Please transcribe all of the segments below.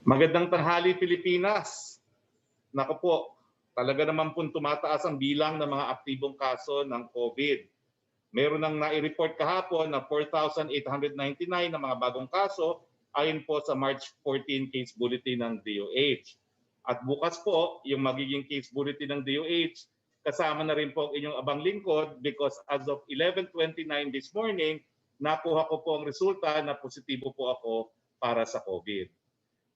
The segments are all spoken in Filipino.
Magandang tanghali, Pilipinas. Naku po, talaga naman po tumataas ang bilang ng mga aktibong kaso ng COVID. Meron nang nai-report kahapon na 4,899 na mga bagong kaso ayon po sa March 14 case bulletin ng DOH. At bukas po, yung magiging case bulletin ng DOH, kasama na rin po ang inyong abang lingkod because as of 11:29 this morning, nakuha ko po ang resulta na positibo po ako para sa COVID.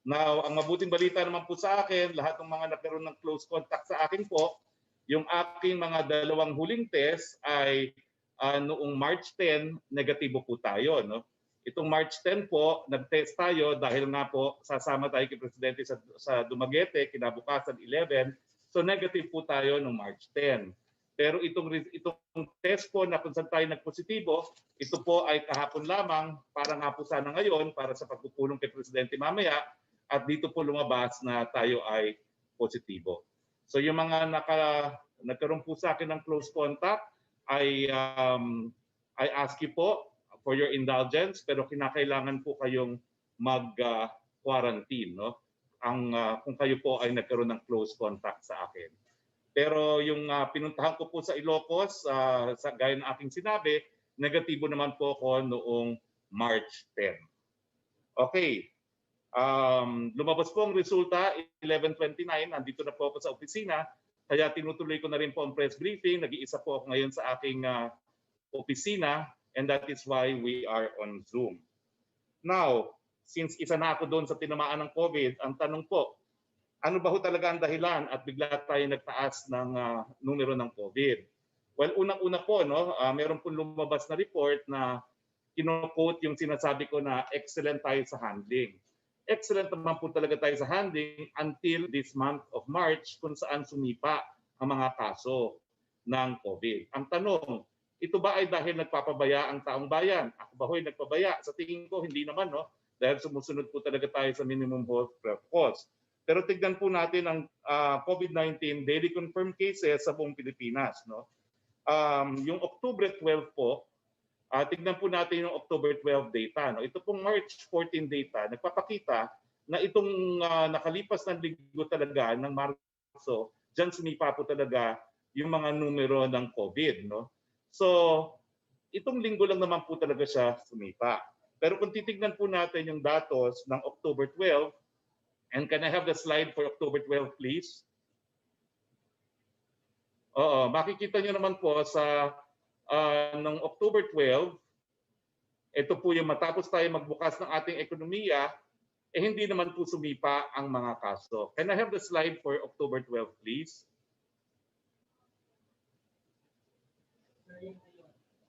Now, ang mabuting balita naman po sa akin, lahat ng mga nagkaroon ng close contact sa akin po, yung aking mga dalawang huling test ay noong March 10, negatibo po tayo. No? Itong March 10 po, nag-test tayo dahil nga po sasama tayo kay Presidente sa Dumaguete, kinabukasan 11, so negative po tayo noong March 10. Pero itong test po na kung saan tayo nagpositibo, ito po ay kahapon lamang, para nga po sana ngayon, para sa pagpupulong kay Presidente mamaya, at dito po lumabas na tayo ay positibo. So yung mga nagkaroon po sa akin ng close contact, I ask you po for your indulgence, pero kinakailangan po kayong mag-quarantine, no? Kung kayo po ay nagkaroon ng close contact sa akin. Pero yung pinuntahan ko po sa Ilocos, gaya ng aking sinabi, negatibo naman po ako noong March 10. Okay. Lumabas po ang resulta, 11:29, nandito na po ako sa opisina, kaya tinutuloy ko na rin po ang press briefing. Nag-iisa po ako ngayon sa aking opisina, and that is why we are on Zoom. Now, since isa na ako doon sa tinamaan ng COVID, ang tanong po, ano ba ho talaga ang dahilan at bigla tayo nagtaas ng numero ng COVID? Well, unang-una po, no, meron po lumabas na report na kino-quote yung sinasabi ko na excellent tayo sa handling. Excellent naman po talaga tayo sa handling until this month of March kung saan sumipa ang mga kaso ng COVID. Ang tanong, ito ba ay dahil nagpapabaya ang taong bayan? Ako ba ho'y nagpabaya? Sa tingin ko, hindi naman, no? Dahil sumusunod po talaga tayo sa minimum health cost. Pero tignan po natin ang COVID-19 daily confirmed cases sa buong Pilipinas, no? Yung October 12 po, tignan po natin yung October 12 data. No? Ito pong March 14 data, nagpapakita na itong nakalipas ng linggo talaga ng Marso, dyan sumipa po talaga yung mga numero ng COVID. No? So, itong linggo lang naman po talaga siya sumipa. Pero kung titignan po natin yung datos ng October 12, and can I have the slide for October 12, please? Oo, makikita nyo naman po sa noong October 12, ito po yung matapos tayo magbukas ng ating ekonomiya, hindi naman po sumipa ang mga kaso. Can I have the slide for October 12, please?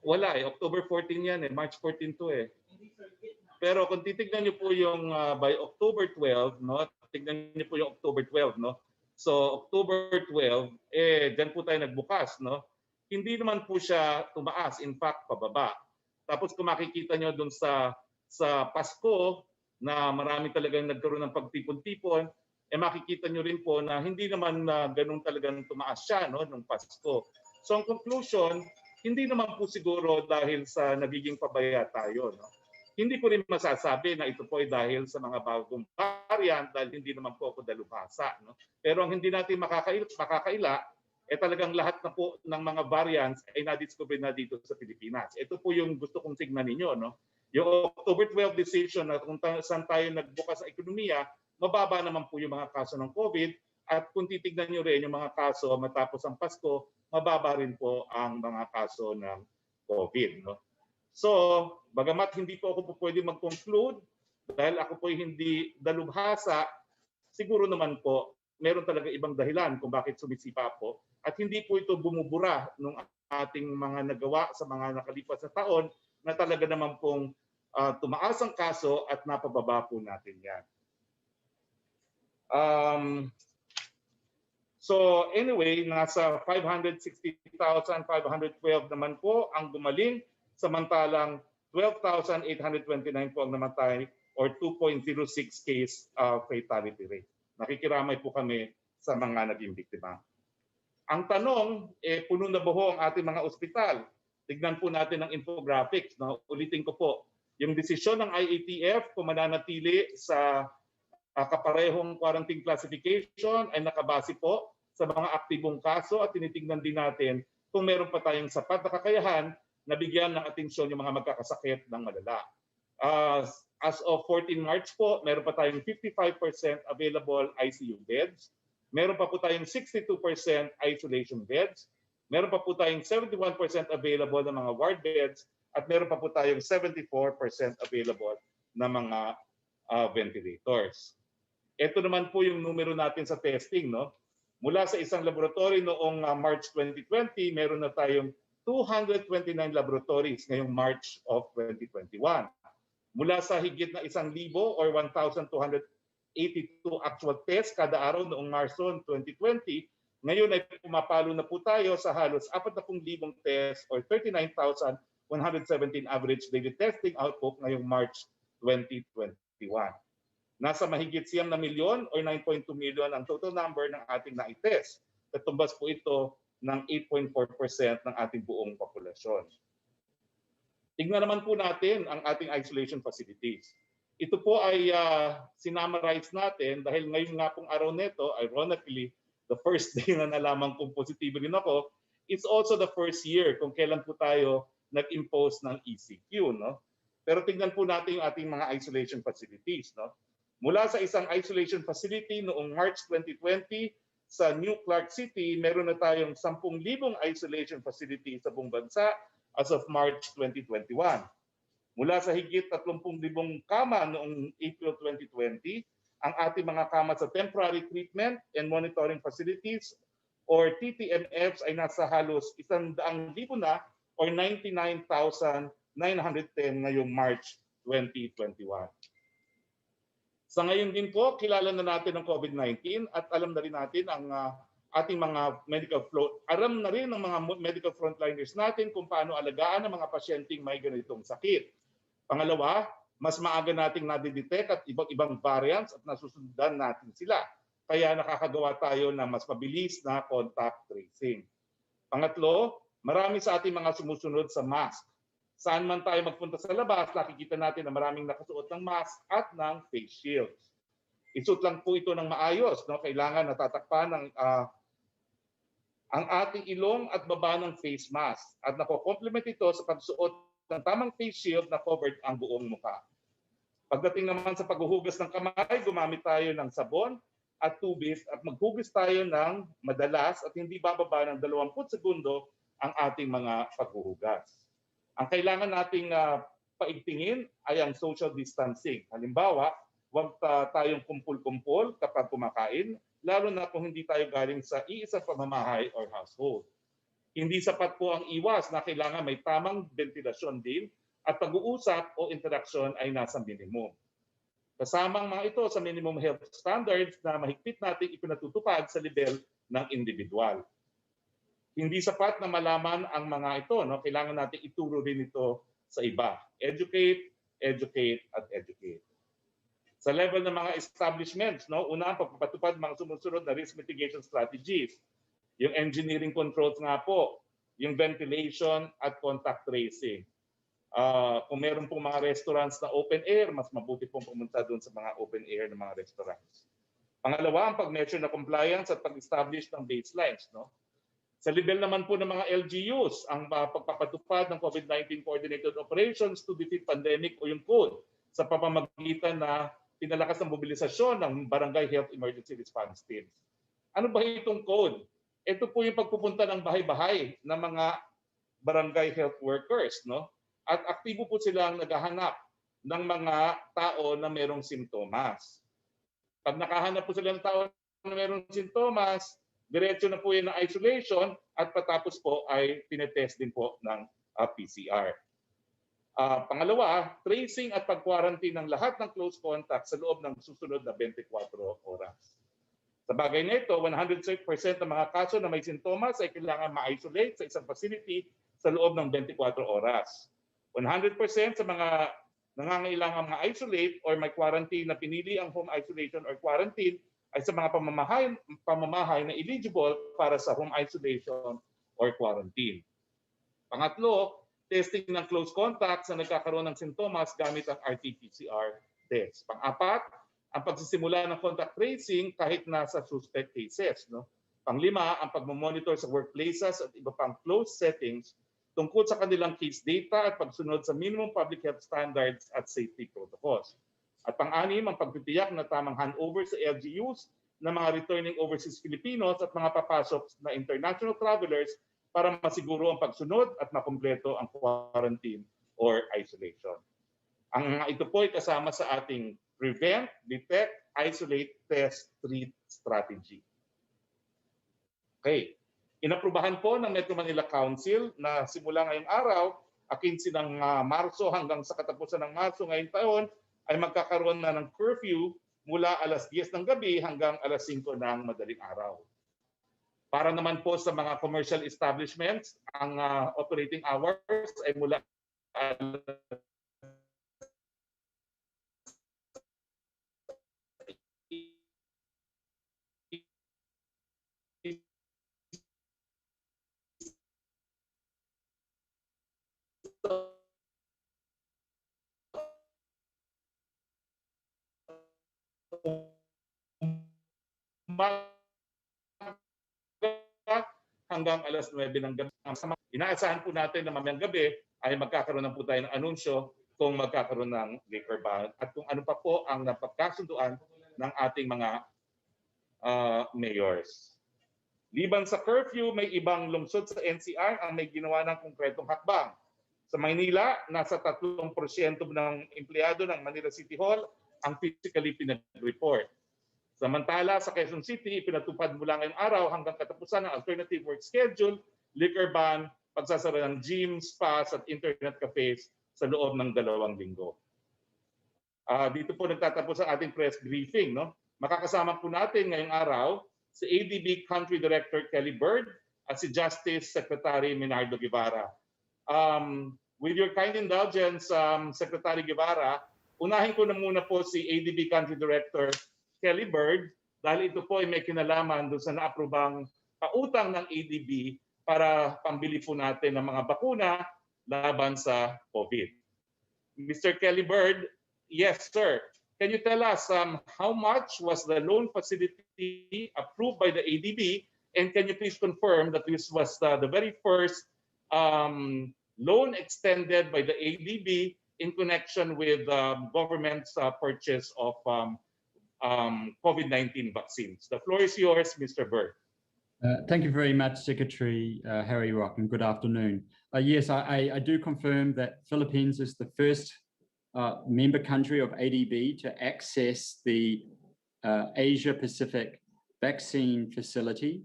Wala eh, October 14 yan eh, March 14 to eh. Pero kung titignan niyo po yung by October 12, no? Tignan niyo po yung October 12, no? So October 12, dyan po tayo nagbukas, no? Hindi naman po siya tumaas, in fact, pababa. Tapos kung makikita nyo dun sa Pasko na marami talagang nagkaroon ng pagtipon-tipon, makikita nyo rin po na hindi naman ganun talagang tumaas siya no, nung Pasko. So ang conclusion, hindi naman po siguro dahil sa nagiging pabaya tayo. No? Hindi ko rin masasabi na ito po ay dahil sa mga bagong variant dahil hindi naman po ako dalubhasa. No? Pero ang hindi natin makakaila, talagang lahat na po ng mga variants ay na-discover na dito sa Pilipinas. Ito po yung gusto kong tignan ninyo. No? Yung October 12 decision na kung saan tayo nagbukas sa ekonomiya, mababa naman po yung mga kaso ng COVID. At kung titignan nyo rin yung mga kaso matapos ang Pasko, mababa rin po ang mga kaso ng COVID. No? So, bagamat hindi po ako po pwede mag-conclude, dahil ako po hindi dalubhasa, siguro naman po, meron talaga ibang dahilan kung bakit sumisipa po. At hindi po ito bumubura ng ating mga nagawa sa mga nakalipas na taon na talaga naman pong tumaas ang kaso at napababa po natin yan. So anyway, nasa 560,512 naman po ang gumaling, samantalang 12,829 po ang namatay or 2.06 case fatality rate. Nakikiramay po kami sa mga naging biktima. Ang tanong, puno na ba ho ang ating mga ospital? Tignan po natin ang infographics. No? Ulitin ko po, yung desisyon ng IATF kung mananatili sa kaparehong quarantine classification ay nakabase po sa mga aktibong kaso at tinitingnan din natin kung meron pa tayong sapat na kakayahan na bigyan ng atensyon yung mga magkakasakit ng malala. As of 14 March po, meron pa tayong 55% available ICU beds. Meron pa po tayong 62% isolation beds. Meron pa po tayong 71% available na mga ward beds. At meron pa po tayong 74% available na mga ventilators. Ito naman po yung numero natin sa testing, no? Mula sa isang laboratory noong March 2020, meron na tayong 229 laboratories ngayong March of 2021. Mula sa higit na 1,000 or 1,282 actual tests kada araw noong Marso 2020, ngayon ay pumapalo na po tayo sa halos 40,000 tests or 39,117 average daily testing output ngayong March 2021. Nasa mahigit 9 na milyon or 9.2 million ang total number ng ating na-test. Katumbas po ito ng 8.4% ng ating buong populasyon. Tingnan naman po natin ang ating isolation facilities. Ito po ay sinamarize natin dahil ngayon nga pong araw nito, ironically, the first day na nalaman kung positibo rin ako, it's also the first year kung kailan po tayo nag-impose ng ECQ. No? Pero tingnan po natin yung ating mga isolation facilities. No? Mula sa isang isolation facility noong March 2020 sa New Clark City, meron na tayong 10,000 isolation facility sa buong bansa as of March 2021. Mula sa higit 30,000 kama noong April 2020, ang ating mga kama sa temporary treatment and monitoring facilities or TTMFs ay nasa halos 100,000 na or 99,910 ngayong March 2021. Sa ngayon din po, kilala na natin ang COVID-19 at alam na rin natin ang ating mga medical flow. Alam na rin ng mga medical frontliners natin kung paano alagaan ang mga pasyenteng may ganitong sakit. Pangalawa, mas maaga nating nadidetect at ibang variants at nasusundan natin sila. Kaya nakakagawa tayo ng mas mabilis na contact tracing. Pangatlo, marami sa ating mga sumusunod sa mask. Saan man tayo magpunta sa labas, nakikita natin na maraming nakasuot ng mask at ng face shields. Isuot lang po ito ng maayos. No? Kailangan natatakpan ang ating ilong at baba ng face mask. At nako-complement ito sa pagsuot ng tamang face shield na covered ang buong mukha. Pagdating naman sa paghuhugas ng kamay, gumamit tayo ng sabon at tubig at maghugas tayo ng madalas at hindi bababa ng 20 segundo ang ating mga paghuhugas. Ang kailangan nating paigtingin ay ang social distancing. Halimbawa, huwag tayong kumpul-kumpul kapag kumakain, lalo na kung hindi tayo galing sa iisang pamamahay or household. Hindi sapat po ang iwas na kailangan may tamang ventilasyon din at pag-uusap o interaksyon ay nasa minimum. Kasama ang mga ito sa minimum health standards na mahigpit natin ipinatutupad sa level ng individual. Hindi sapat na malaman ang mga ito. No? Kailangan natin ituro din ito sa iba. Educate, educate, at educate. Sa level ng mga establishments, no? Una ang pagpapatupad mga sumusunod na risk mitigation strategies. Yung engineering controls nga po, yung ventilation at contact tracing. Kung meron pong mga restaurants na open air, mas mabuti pong pumunta doon sa mga open air ng mga restaurants. Pangalawa, ang pag-measure na compliance at pag-establish ng baselines. No? Sa level naman po ng mga LGUs, ang pagpapatupad ng COVID-19 Coordinated Operations to Defeat Pandemic o yung code sa pamamagitan na pinalakas ng mobilisasyon ng Barangay Health Emergency Response Teams. Ano ba itong code? Ito po yung pagpupunta ng bahay-bahay ng mga barangay health workers. No? At aktibo po silang naghahanap ng mga tao na merong simptomas. Pag nakahanap po sila ng tao na merong simptomas, diretso na po yun ng isolation at patapos po ay tinetest din po ng PCR. Pangalawa, tracing at pag-quarantine ng lahat ng close contact sa loob ng susunod na 24 oras. Sa bagay na ito, 100% ng mga kaso na may sintomas ay kailangan ma-isolate sa isang facility sa loob ng 24 oras. 100% sa mga nangangailangan ma-isolate or may quarantine na pinili ang home isolation or quarantine ay sa mga pamamahay na eligible para sa home isolation or quarantine. Pangatlo, testing ng close contacts na nagkakaroon ng sintomas gamit ang RT-PCR test. Pang-apat, ang pagsisimula ng contact tracing kahit nasa suspect cases. No? Panglima, ang pagmamonitor sa workplaces at iba pang closed settings tungkol sa kanilang case data at pagsunod sa minimum public health standards at safety protocols. At pang-anim, ang pagtitiyak na tamang handover sa LGUs ng mga returning overseas Filipinos at mga papasok na international travelers para masiguro ang pagsunod at makumpleto ang quarantine or isolation. Ang ito po ay kasama sa ating prevent, detect, isolate, test, treat strategy. Okay. Inaprubahan po ng Metro Manila Council na simula ngayong araw, 15 ng Marso hanggang sa katapusan ng Marso ngayong taon, ay magkakaroon na ng curfew mula alas 10 ng gabi hanggang alas 5 ng madaling araw. Para naman po sa mga commercial establishments, ang operating hours ay mula alas hanggang alas 9 ng gabi. Inaasahan po natin na mamayang gabi ay magkakaroon na po tayo ng anunsyo kung magkakaroon ng liquor ban at kung ano pa po ang napagkasunduan ng ating mga mayors. Liban sa curfew, may ibang lungsod sa NCR ang may ginawa ng konkretong hakbang. Sa Maynila, nasa 3% ng empleyado ng Manila City Hall ang physically pinag-report. Samantala, sa Quezon City, pinatupad mula ngayong araw hanggang katapusan ng alternative work schedule, liquor ban, pagsasara ng gym, spas at internet cafes sa loob ng 2 linggo. Dito po nagtatapos ang ating press briefing. No? Makakasama po natin ngayong araw si ADB Country Director Kelly Bird at si Justice Secretary Minardo Guevara. With your kind indulgence, Secretary Guevara, unahin ko na muna po si ADB Country Director Kelly Bird dahil ito po ay may kinalaman doon sa naaprobang pautang ng ADB para pambili po natin ng mga bakuna laban sa COVID. Mr. Kelly Bird, yes sir. Can you tell us how much was the loan facility approved by the ADB, and can you please confirm that this was the very first loan extended by the ADB in connection with government's purchase of COVID-19 vaccines? The floor is yours, Mr. Bird. Thank you very much, Secretary Harry Roque, and good afternoon. Yes, I do confirm that Philippines is the first member country of ADB to access the Asia Pacific vaccine facility.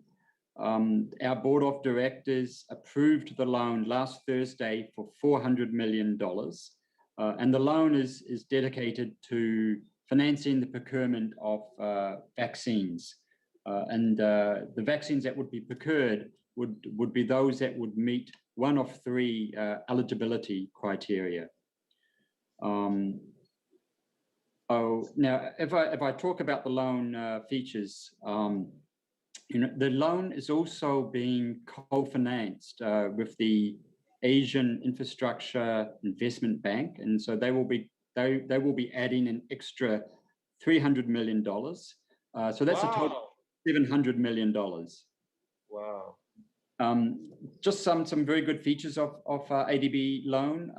Our board of directors approved the loan last Thursday for $400 million. And the loan is dedicated to financing the procurement of vaccines. And the vaccines that would be procured would be those that would meet one of 3 eligibility criteria. Now, if I talk about the loan features, the loan is also being co-financed with the Asian Infrastructure Investment Bank, and so they will be adding an extra $300 million. So that's a total of $700 million. Wow. Just some very good features of ADB loan.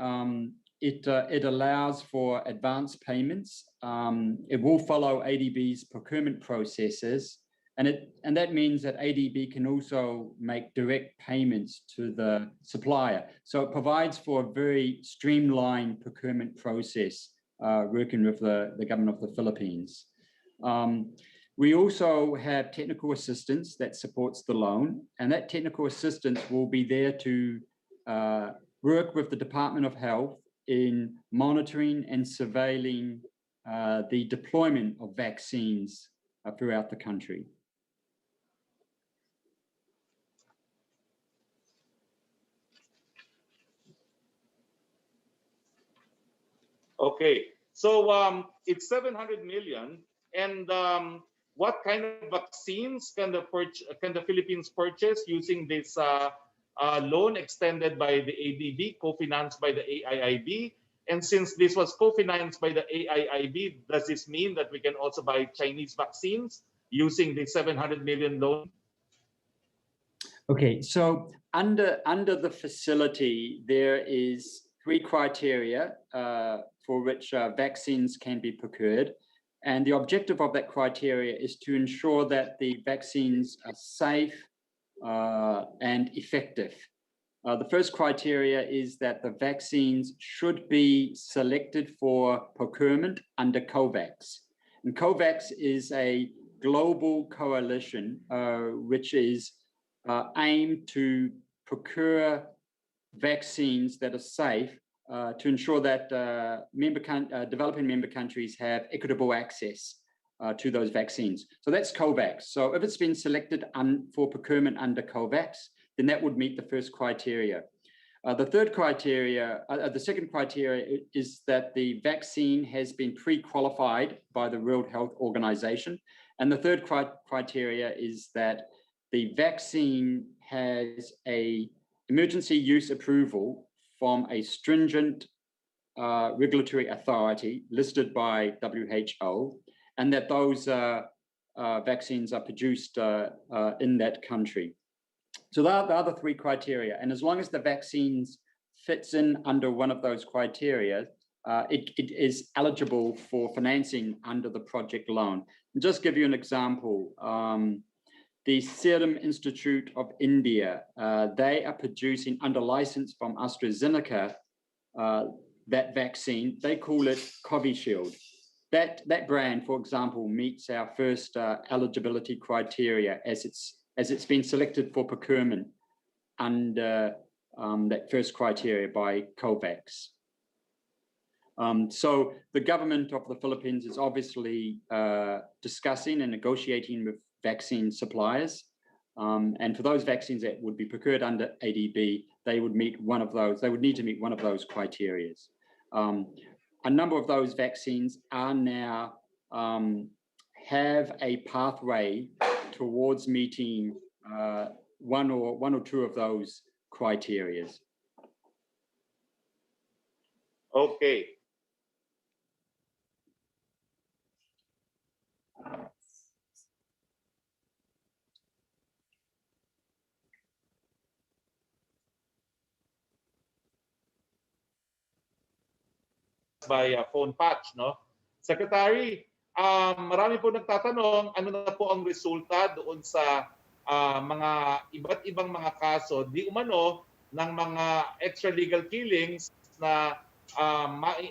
It allows for advance payments. It will follow ADB's procurement processes, and that means that ADB can also make direct payments to the supplier. So it provides for a very streamlined procurement process working with the government of the Philippines. We also have technical assistance that supports the loan, and that technical assistance will be there to work with the Department of Health in monitoring and surveilling the deployment of vaccines throughout the country. Okay, so it's 700 million, and what kind of vaccines can the Philippines purchase using this loan extended by the ADB, co-financed by the AIIB, And since this was co-financed by the AIIB, does this mean that we can also buy Chinese vaccines using the 700 million loan? Okay, so under the facility, there is 3 criteria for which vaccines can be procured. And the objective of that criteria is to ensure that the vaccines are safe and effective. The first criteria is that the vaccines should be selected for procurement under COVAX. And COVAX is a global coalition which is aimed to procure vaccines that are safe to ensure that developing member countries have equitable access to those vaccines. So that's COVAX. So if it's been selected for procurement under COVAX, then that would meet the first criteria. The second criteria is that the vaccine has been pre-qualified by the World Health Organization. And the third criteria is that the vaccine has an emergency use approval from a stringent regulatory authority listed by WHO, and that those vaccines are produced in that country. So there are the 3 criteria, and as long as the vaccines fits in under one of those criteria, it is eligible for financing under the project loan. And just give you an example, the Serum Institute of India, they are producing under license from AstraZeneca that vaccine. They call it Covishield. That brand, for example, meets our first eligibility criteria as it's been selected for procurement under that first criteria by COVAX. So the government of the Philippines is obviously discussing and negotiating with vaccine suppliers. And for those vaccines that would be procured under ADB, they would need to meet one of those criteria. A number of those vaccines are now have a pathway towards meeting one or two of those criteria. Okay. By phone patch, no? Secretary, marami po nagtatanong ano na po ang resulta doon sa mga iba't ibang mga kaso di umano ng mga extralegal killings na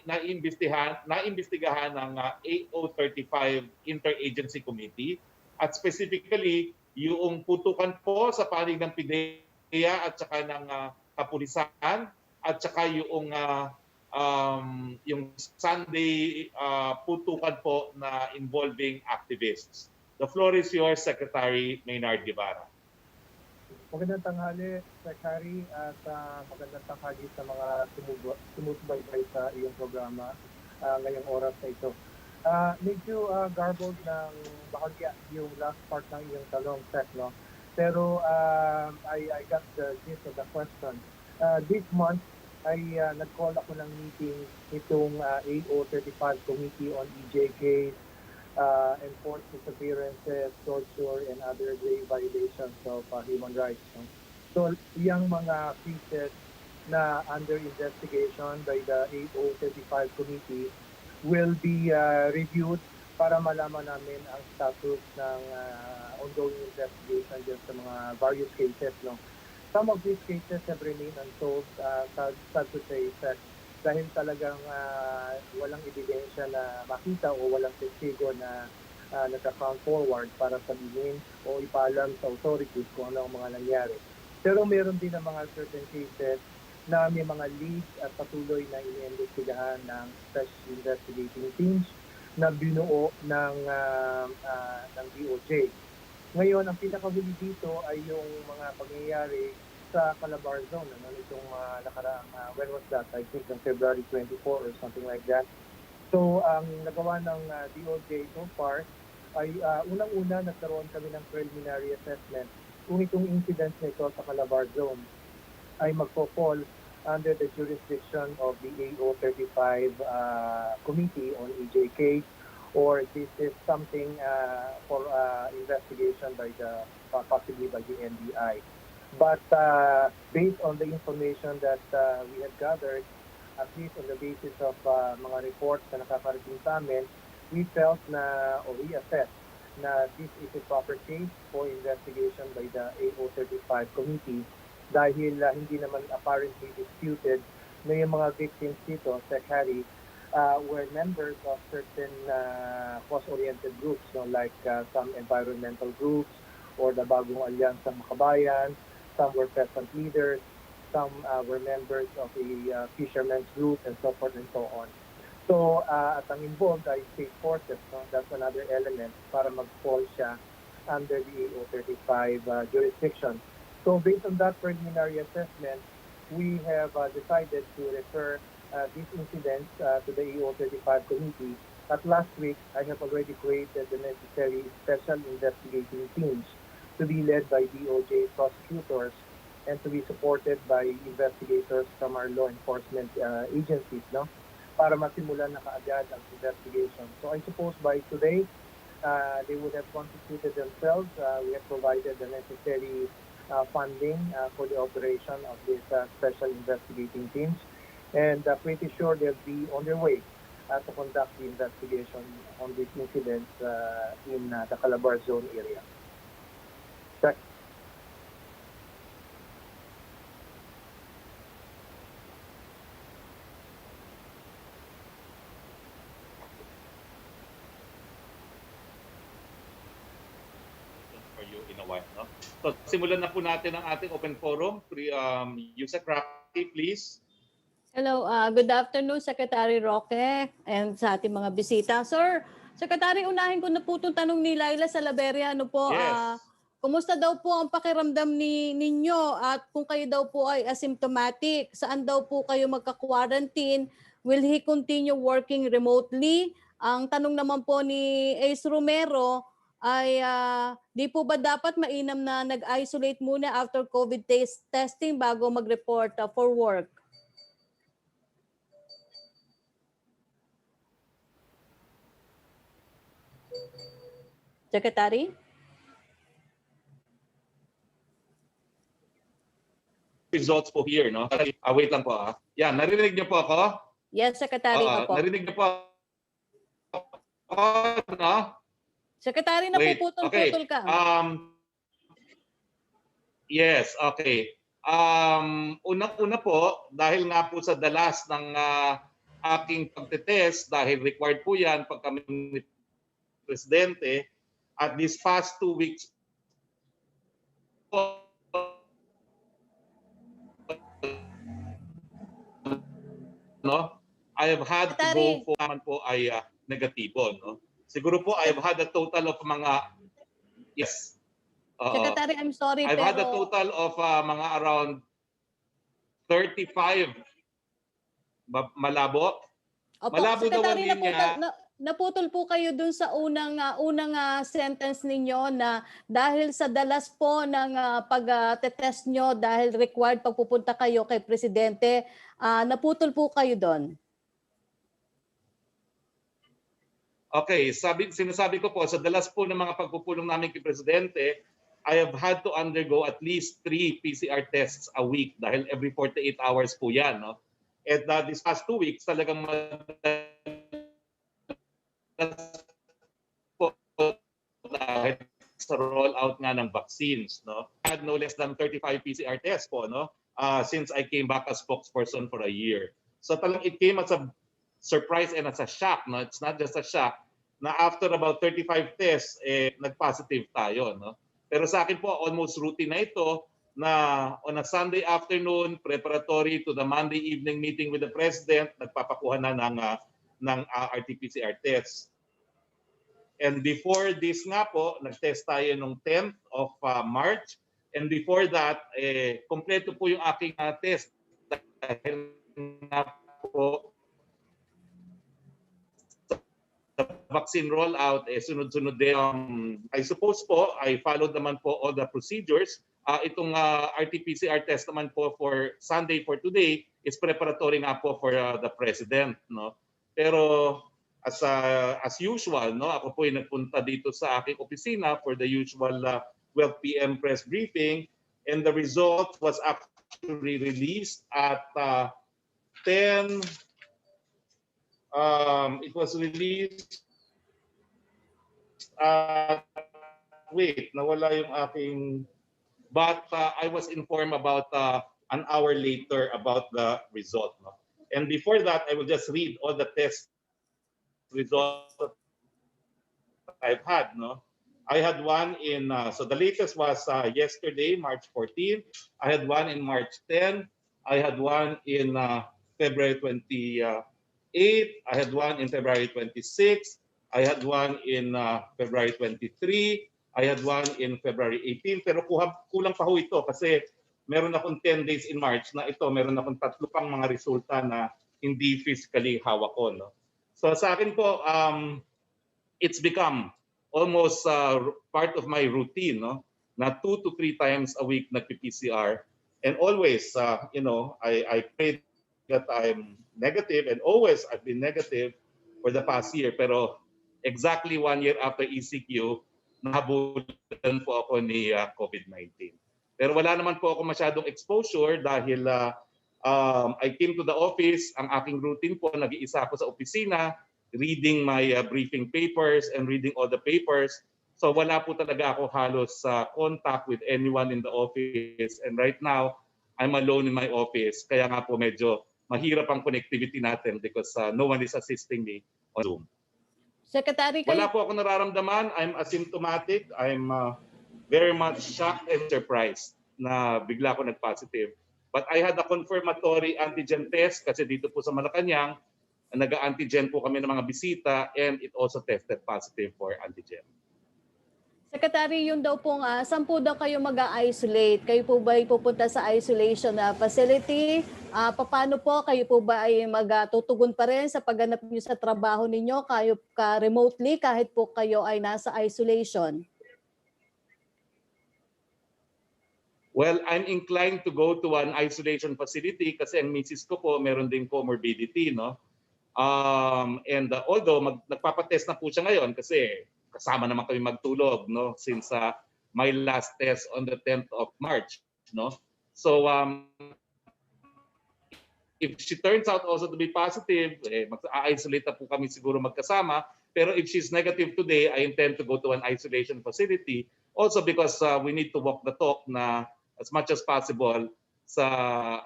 naimbestigahan ng AO35 Interagency Committee, at specifically yung putukan po sa panig ng PIDEA at saka ng kapulisan, at saka yung Sunday putukan po na involving activists. The floor is yours, Secretary Maynard Guevara. Magandang tanghali, Secretary, at magandang tanghali sa mga sumusubaybay sa iyong programa ngayong oras na ito. Medyo garbled ng bahagya yung last part ng iyong talong, Sec, no? Pero I got the gist of the question. This month, ay nag-call ako ng meeting itong AO35 Committee on EJK, enforced disappearances, torture, and other grave violations of human rights. So, yung mga cases na under investigation by the AO35 Committee will be reviewed para malaman namin ang status ng ongoing investigation dyan sa mga various cases. No? Some of these cases have remained unsolved, sad to say, dahil talagang walang ebidensya na makita o walang testigo na nagka-come forward para sabihin o ipaalam sa authorities kung ano ang mga nangyari. Pero meron din ang mga certain cases na may mga leads at patuloy na iniimbestigahan ng special investigating teams na binuo ng DOJ. Ngayon, ang pinakahuli dito ay yung mga pangyayari sa Calabar Zone, itong nakaraang, when was that? I think on February 24 or something like that. So, ang nagawa ng DOJ so far ay unang-una nagkaroon kami ng preliminary assessment kung itong incident na ito sa Calabar Zone ay magpo-fall under the jurisdiction of the AO 35 Committee on EJK, or this is something for investigation by the possibly by the NBI. But based on the information that we have gathered, at least on the basis of mga reports na nakakarating sa amin, we felt na, or we assessed na this is a proper case for investigation by the AO 35 Committee dahil hindi naman apparently disputed na yung mga victims dito, Secretary, were members of certain cause-oriented groups, like some environmental groups or the Bagong Alyansa Makabayan. Some were peasant leaders, some were members of a fishermen's group, and so forth and so on. So, at ang involved ay state forces, that's another element para mag-fall siya under the AO 35 jurisdiction. So, based on that preliminary assessment, we have decided to refer these incidents to the AO 35 committee. At last week, I have already created the necessary special investigating teams to be led by DOJ prosecutors and to be supported by investigators from our law enforcement agencies, para masimulan na kaagad ang investigation. So I suppose by today, they would have constituted themselves. We have provided the necessary funding for the operation of these special investigating teams, and pretty sure they'll be on their way to conduct the investigation on these incidents in the Calabar Zone area. Check. For you in a while, no? So simulan na po natin ang ating open forum. Yusek Roque, please. Hello, good afternoon, Secretary Roque, and sa ating mga bisita. Sir, Secretary, unahin ko na po itong tanong ni Laila Salaveria. Ano po, Yes. kumusta daw po ang pakiramdam ninyo at kung kayo daw po ay asymptomatic, saan daw po kayo magka-quarantine? Will he continue working remotely? Ang tanong naman po ni Ace Romero ay di po ba dapat mainam na nag-isolate muna after COVID testing bago mag-report for work? Secretary? Results po here, no? Wait lang po. Yeah, narinig niyo po ako? Yes, Secretary. Opo. Narinig niyo po ako, no? Secretary, Wait, napuputol-putol ka. Yes, okay. Unang-una po, dahil nga po sa dalas ng aking pagtetest, dahil required po yan pag kami ni Presidente, at these past 2 weeks po, no, I have had Secretary. to go po ay negatibo, no? Siguro po I have had a total of mga yes. Secretary, I'm sorry, I've pero had a total of mga around 35 malabo. Opo, Malabo daw ang Secretary, linya. naputol po kayo dun sa unang sentence ninyo na dahil sa dalas po ng pag-test nyo, dahil required pagpupunta kayo kay Presidente, naputol po kayo doon. Okay, sinasabi ko po, sa dalas po ng mga pagpupulong namin kay Presidente, I have had to undergo at least 3 PCR tests a week dahil every 48 hours po yan, no? And these past 2 weeks, talagang po dahil sa rollout nga ng vaccines, no? I had no less than 35 PCR tests po, no? Since I came back as spokesperson for a year. So talagang it came as a surprise and as a shock, no? It's not just a shock na after about 35 tests, nag-positive tayo, no? Pero sa akin po, almost routine na ito na on a Sunday afternoon, preparatory to the Monday evening meeting with the President, nagpapakuha na ng RT-PCR test. And before this nga po, nag-test tayo nung 10th of March. And before that, kompleto po yung aking test. Dahil nga po, the vaccine rollout, sunod-sunod din. I suppose po, I followed naman po all the procedures. Itong RT-PCR test naman po for Sunday for today, is preparatory nga po for the President, no? Pero as usual, no, ako po ay nagpunta dito sa aking opisina for the usual 12 p.m. press briefing, and the result was actually released at 10. It was released at wait, nawala yung aking, but I was informed about an hour later about the result. No? And before that, I will just read all the test results that I've had. No? I had one in, so the latest was yesterday, March 14. I had one in March 10. I had one in February 28. I had one in February 26. I had one in February 23. I had one in February 18. Pero kulang pa ho ito kasi meron akong 10 days in March na ito. Meron akong 3 pang mga resulta na hindi physically hawak ko. No? So sa akin po, it's become almost part of my routine, no? Na 2 to 3 times a week nagpi-PCR. And always, you know, I pray that I'm negative, and always I've been negative for the past year. Pero exactly 1 year after ECQ, nahabulan po ako ni COVID-19. Pero wala naman po ako masyadong exposure dahil I came to the office. Ang aking routine po, nag-iisa ako sa opisina, reading my briefing papers and reading all the papers. So wala po talaga ako halos contact with anyone in the office. And right now, I'm alone in my office. Kaya nga po medyo mahirap ang connectivity natin because no one is assisting me on Zoom. Secretary, Wala po ako nararamdaman. I'm asymptomatic. I'm very much shocked and surprised na bigla ako nag-positive. But I had a confirmatory antigen test kasi dito po sa Malacanang, nag-antigen po kami ng mga bisita, and it also tested positive for antigen. Secretary, yun daw pong, saan po daw kayo mag-isolate? Kayo po ba ay pupunta sa isolation facility? Paano po? Kayo po ba ay magtutugon pa rin sa pagganap niyo sa trabaho ninyo? Kayo remotely kahit po kayo ay nasa isolation? Well, I'm inclined to go to an isolation facility kasi ang misis ko po meron ding comorbidity, no? And although nagpapatest na po siya ngayon kasi kasama naman kami magtulog, no, since my last test on the 10th of March, no. So if she turns out also to be positive, mag-isolate na po kami siguro magkasama. Pero if she's negative today, I intend to go to an isolation facility also because we need to walk the talk na as much as possible sa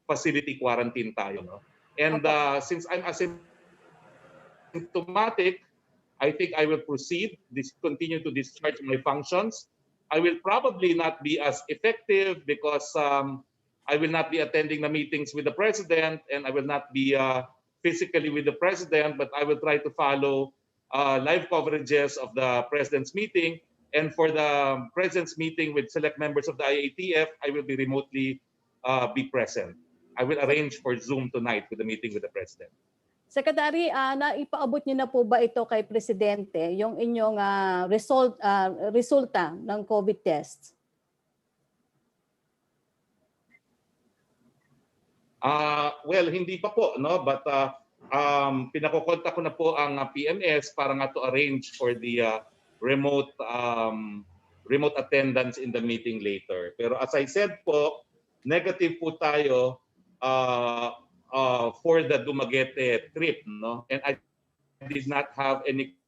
facility quarantine tayo, no? And since I'm asymptomatic, I think I will continue to discharge my functions. I will probably not be as effective because I will not be attending the meetings with the president, and I will not be physically with the president, but I will try to follow live coverages of the president's meeting. And for the president's meeting with select members of the IATF, I will be remotely be present. I will arrange for Zoom tonight with the meeting with the president. Secretary, naipaabot niyo na po ba ito kay Presidente, yung inyong resulta ng COVID test? Well, hindi pa po, no? But pinakokontak ko na po ang PMS para nga to arrange for the remote attendance in the meeting later. Pero as I said po, negative po tayo for the Dumaguete trip, no? And I did not have any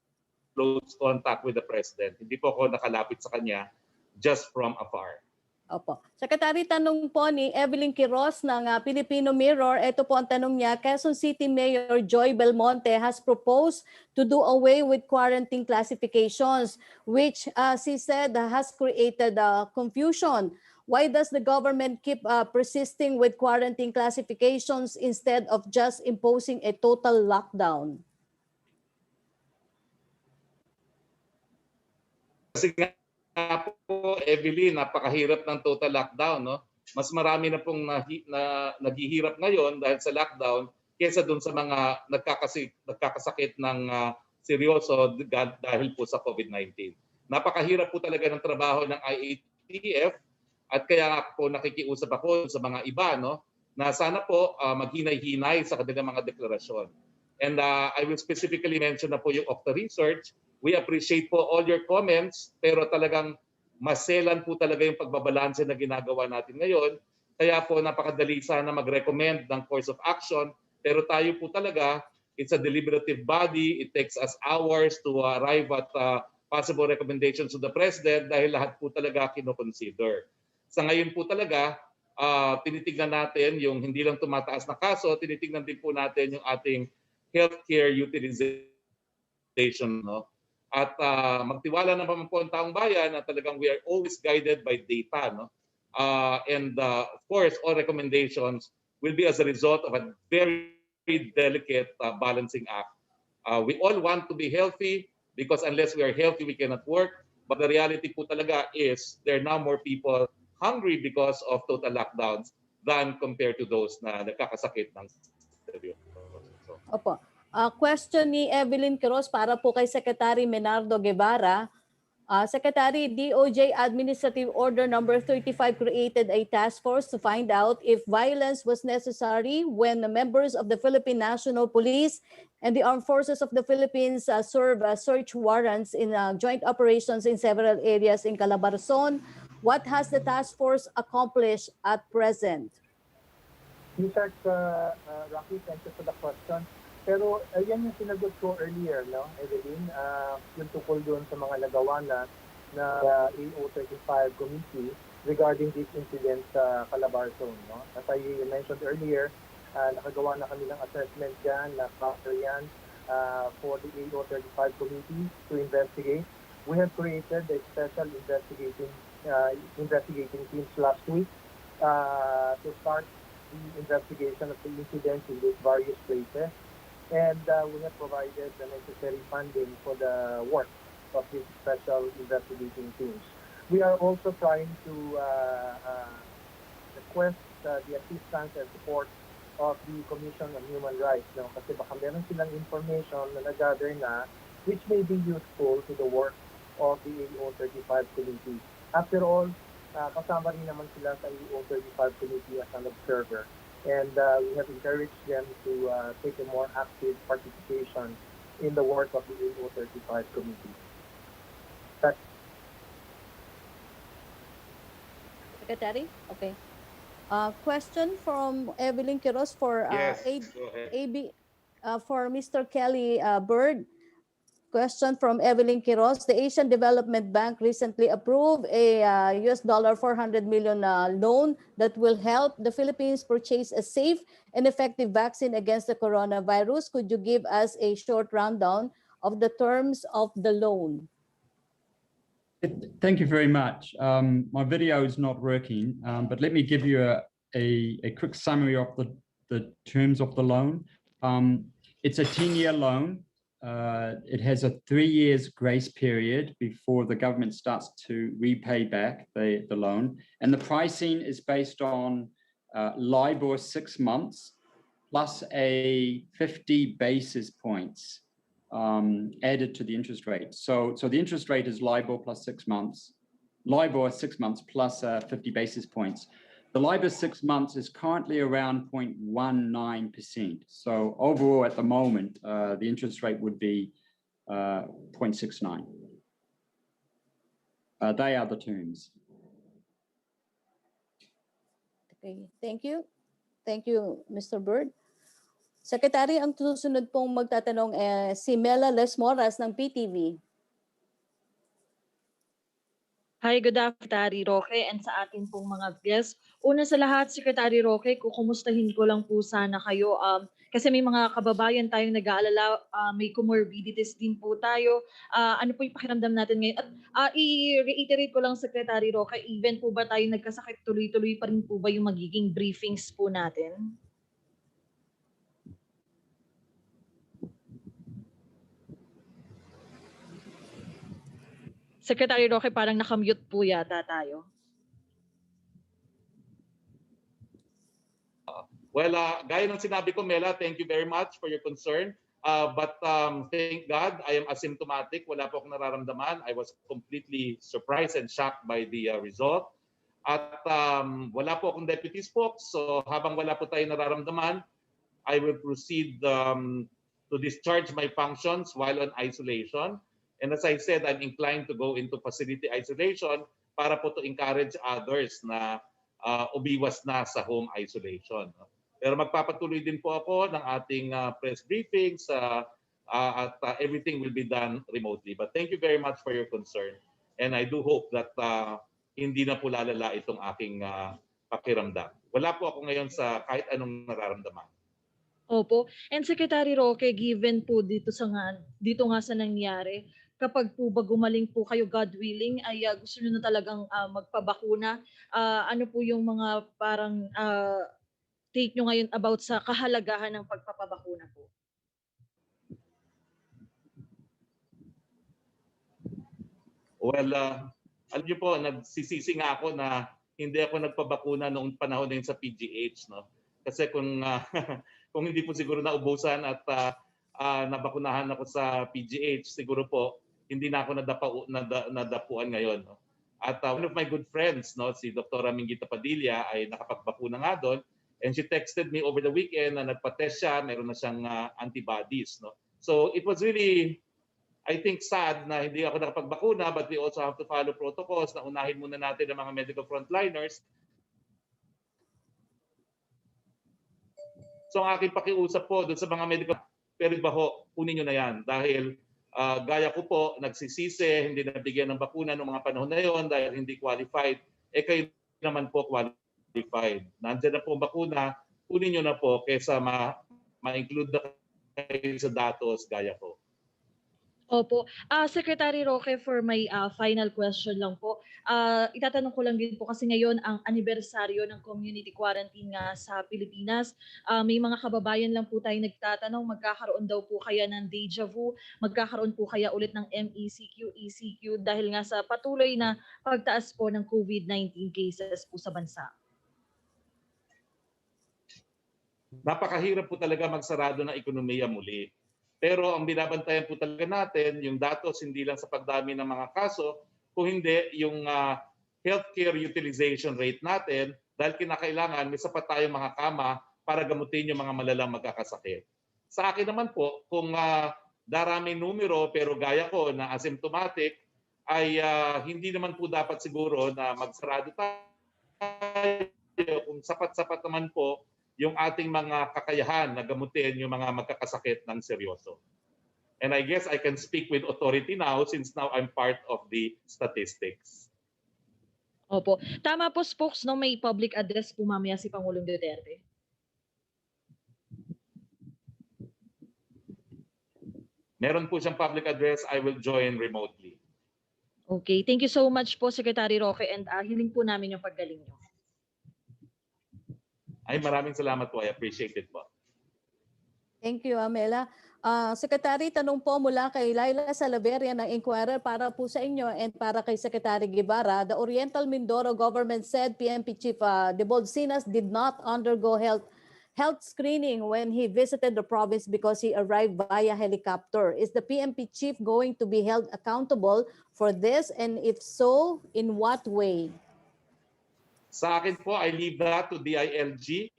close contact with the president. Hindi po ako nakalapit sa kanya, just from afar. Opo. Secretary, tanong po ni Evelyn Quiroz ng Filipino Mirror. Ito po ang tanong niya. Quezon City Mayor Joy Belmonte has proposed to do away with quarantine classifications, which she said has created confusion. Why does the government keep persisting with quarantine classifications instead of just imposing a total lockdown? Kasi nga po, Evelyn, napakahirap ng total lockdown, no? Mas marami na pong naghihirap ngayon dahil sa lockdown kaysa dun sa mga nagkakasakit ng seryoso dahil po sa COVID-19. Napakahirap po talaga ng trabaho ng IATF At kaya po nakikiusap ako sa mga iba, no, na sana po maghinay-hinay sa kanilang mga deklarasyon. And I will specifically mention na po yung Okta Research. We appreciate po all your comments, pero talagang maselan po talaga yung pagbabalanse na ginagawa natin ngayon. Kaya po napakadali sana mag-recommend ng course of action, pero tayo po talaga, it's a deliberative body. It takes us hours to arrive at possible recommendations to the President dahil lahat po talaga kinoconsider. Sa ngayon po talaga, tinitignan natin yung hindi lang tumataas na kaso, tinitignan din po natin yung ating healthcare utilization. No? At magtiwala naman po ang taong bayan na talagang we are always guided by data. No? And of course, all recommendations will be as a result of a very delicate balancing act. We all want to be healthy because unless we are healthy, we cannot work. But the reality po talaga is there are now more people hungry because of total lockdowns than compared to those na nagkakasakit ng seryoso. Opo. Question ni Evelyn Quiroz para po kay Secretary Menardo Guevara. Secretary, DOJ Administrative Order Number 35 created a task force to find out if violence was necessary when the members of the Philippine National Police and the Armed Forces of the Philippines serve search warrants in joint operations in several areas in Calabarzon. What has the task force accomplished at present? Research, Roque, thank you for the question. Pero yan yung sinagot ko earlier, no, Evelyn, yung tukol doon sa mga nagawa na AO35 committee regarding this incident sa Calabarzon. No? As I mentioned earlier, nakagawa na kami ng assessment dyan, na factor yan for the AO35 committee to investigate. We have created a special investigating teams last week to start the investigation of the incidents in these various places. And we have provided the necessary funding for the work of these special investigating teams. We are also trying to request the assistance and support of the Commission on Human Rights. No? Kasi baka meron silang information na nag-gather na which may be useful to the work of the AO35 committee. After all, kasama rin naman sila sa AO35 committee as an observer. And we have encouraged them to take a more active participation in the work of the AO35 committee. Secretary? Okay. Question from Evelyn Quiroz for Yes, go ahead. for Mr. Kelly Bird. Question from Evelyn Quiroz. The Asian Development Bank recently approved a $400 million loan that will help the Philippines purchase a safe and effective vaccine against the coronavirus. Could you give us a short rundown of the terms of the loan? Thank you very much. My video is not working, but let me give you a quick summary of the terms of the loan. It's a 10-year loan. It has a 3 years grace period before the government starts to repay back the loan. And the pricing is based on LIBOR 6 months plus a 50 basis points added to the interest rate. So the interest rate is LIBOR plus 6 months, LIBOR 6 months plus 50 basis points. The LIBOR 6 months is currently around 0.19%. So overall at the moment, the interest rate would be 0.69. They are the terms. Okay, thank you. Thank you, Mr. Bird. Secretary, ang susunod pong magtatanong si Mela Lesmoras ng PTV. Hi, good afternoon, Roque, and sa atin pong mga guests. Una sa lahat, Secretary Roque, kukumustahin ko lang po sana kayo kasi may mga kababayan tayong nag-aalala, may comorbidities din po tayo. Ano po yung pakiramdam natin ngayon? At i-reiterate ko lang, Secretary Roque, even po ba tayo nagkasakit, tuloy-tuloy pa rin po ba yung magiging briefings po natin? Secretary Roque, parang nakamute po yata tayo. Well, gaya ng sinabi ko, Mela, thank you very much for your concern. But thank God, I am asymptomatic. Wala po akong nararamdaman. I was completely surprised and shocked by the result. At wala po akong deputy spokes, so habang wala po tayo nararamdaman, I will proceed to discharge my functions while on isolation. And as I said, I'm inclined to go into facility isolation para po to encourage others na umiwas na sa home isolation. Pero magpapatuloy din po ako ng ating press briefings at everything will be done remotely. But thank you very much for your concern. And I do hope that hindi na po lalala itong aking pakiramdam. Wala po ako ngayon sa kahit anong nararamdaman. Opo. And Secretary Roque, given po dito nga sa nangyari, kapag po ba gumaling po kayo, God willing, ay gusto niyo na talagang magpabakuna, ano po yung mga parang take nyo ngayon about sa kahalagahan ng pagpapabakuna po? Well, alam niyo po, nagsisisi nga ako na hindi ako nagpabakuna noong panahon na yun sa PGH, no? Kasi kung kung hindi po siguro naubusan at nabakunahan ako sa PGH, siguro po hindi na ako nadapuan ngayon, no? At one of my good friends, no, si Dr. Mingita Padilla ay nakapagbakuna nga doon, and she texted me over the weekend na nagpa-test siya, meron na siyang antibodies, no? So it was really, I think, sad na hindi ako nakapagbakuna, but we also have to follow protocols na unahin muna natin ang mga medical frontliners. So ang aking pakiusap po doon sa mga medical, pero ba ho, kunin nyo na yan. Dahil gaya ko po, nagsisisi, hindi nabigyan ng bakuna noong mga panahon na yon dahil hindi qualified. Eh kayo naman po qualified. Nandiyan na po ang bakuna, kunin nyo na po kaysa ma-include na kayo sa datos gaya ko. Opo. Secretary Roque, for my final question lang po. Itatanong ko lang din po kasi ngayon ang anibersaryo ng community quarantine nga sa Pilipinas. May mga kababayan lang po tayo nagtatanong, magkakaroon daw po kaya ng deja vu, magkakaroon po kaya ulit ng MECQ, ECQ dahil nga sa patuloy na pagtaas po ng COVID-19 cases po sa bansa. Napakahirap po talaga magsarado ng ekonomiya muli. Pero ang binabantayan po talaga natin, yung datos hindi lang sa pagdami ng mga kaso, kung hindi yung healthcare utilization rate natin, dahil kinakailangan may sapat tayong mga kama para gamutin yung mga malalang magkakasakit. Sa akin naman po, kung daraming numero pero gaya ko na asymptomatic, ay hindi naman po dapat siguro na magsarado tayo kung sapat-sapat naman po yung ating mga kakayahan na gamutin yung mga magkakasakit ng seryoso. And I guess I can speak with authority now since now I'm part of the statistics. Opo. Tama po, Spokes, no? May public address po mamaya si Pangulong Duterte. Meron po siyang public address, I will join remotely. Okay. Thank you so much po, Secretary Roque, and hiling po namin yung paggaling niyo. Ay, maraming salamat po. I appreciate it po. Thank you, Amela. Secretary, tanong po mula kay Laila Salaveria ng Inquirer para po sa inyo and para kay Secretary Guevara. The Oriental Mindoro government said PNP Chief De Bolsinas did not undergo health screening when he visited the province because he arrived via helicopter. Is the PNP chief going to be held accountable for this? And if so, in what way? Sa akin po, I leave that to DILG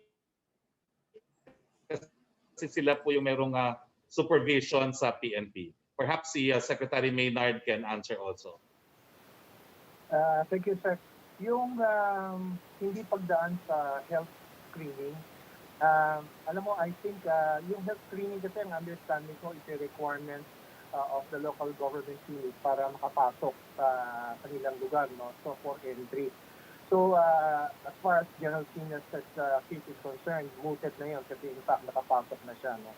kasi sila po yung merong supervision sa PNP. Perhaps si Secretary Maynard can answer also. Thank you, sir. Yung hindi pagdaan sa health screening, alam mo, I think yung health screening kasi ang understanding ko is a requirement of the local government unit para makapasok sa kanilang lugar, no? So for entry. So as far as General Senior's case is concerned, mooted na yun kasi in fact nakapasok na siya, no?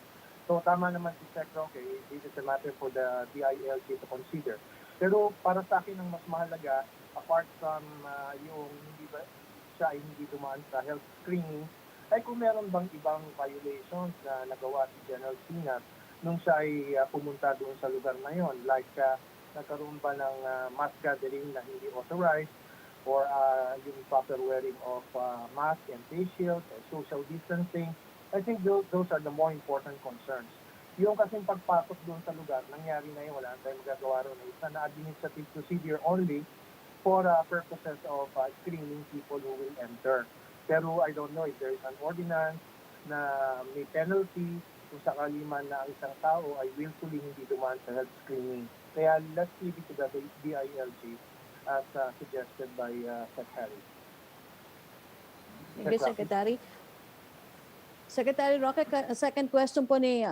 So tama naman si Sec Roque, this is a matter for the DILG to consider. Pero para sa akin ang mas mahalaga, apart from yung siya ay hindi dumaan sa health screening, ay kung meron bang ibang violations na nagawa si General Senior nung siya ay pumunta doon sa lugar na yon, like nagkaroon ba ng mass gathering na hindi authorized, or yung proper wearing of mask and face shields and social distancing. I think those are the more important concerns. Yung kasing pagpasok doon sa lugar, nangyari na yun, wala tayong magagawa ron. It's an administrative procedure only, for purposes of screening people who will enter. Pero I don't know if there is an ordinance na may penalty kung sakali man na ang isang tao ay willfully hindi dumaan sa health screening. Kaya let's leave it to the BILG as suggested by Secretary. Thank you, Secretary. Secretary Roque, second question po ni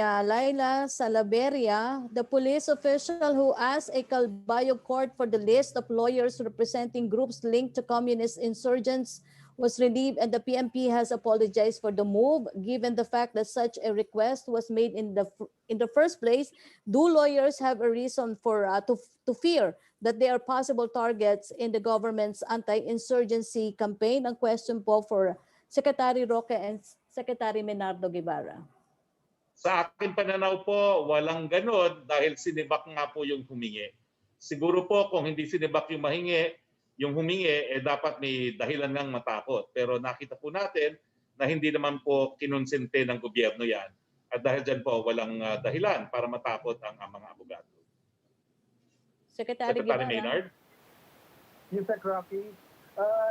Laila Salaveria. The police official who asked a Calbayo court for the list of lawyers representing groups linked to communist insurgents was relieved, and the PNP has apologized for the move. Given the fact that such a request was made in the first place, do lawyers have a reason for to fear that they are possible targets in the government's anti-insurgency campaign? Ang question po for Secretary Roque and Secretary Menardo Guevara. Sa akin pananaw po, walang ganun dahil sinibak nga po yung humingi. Siguro po kung hindi sinibak yung humingi, dapat may dahilan ngang matakot. Pero nakita po natin na hindi naman po kinonsente ng gobyerno yan. At dahil dyan po, walang dahilan para matakot ang mga abogado. Secretary Maynard? Yes, Roque.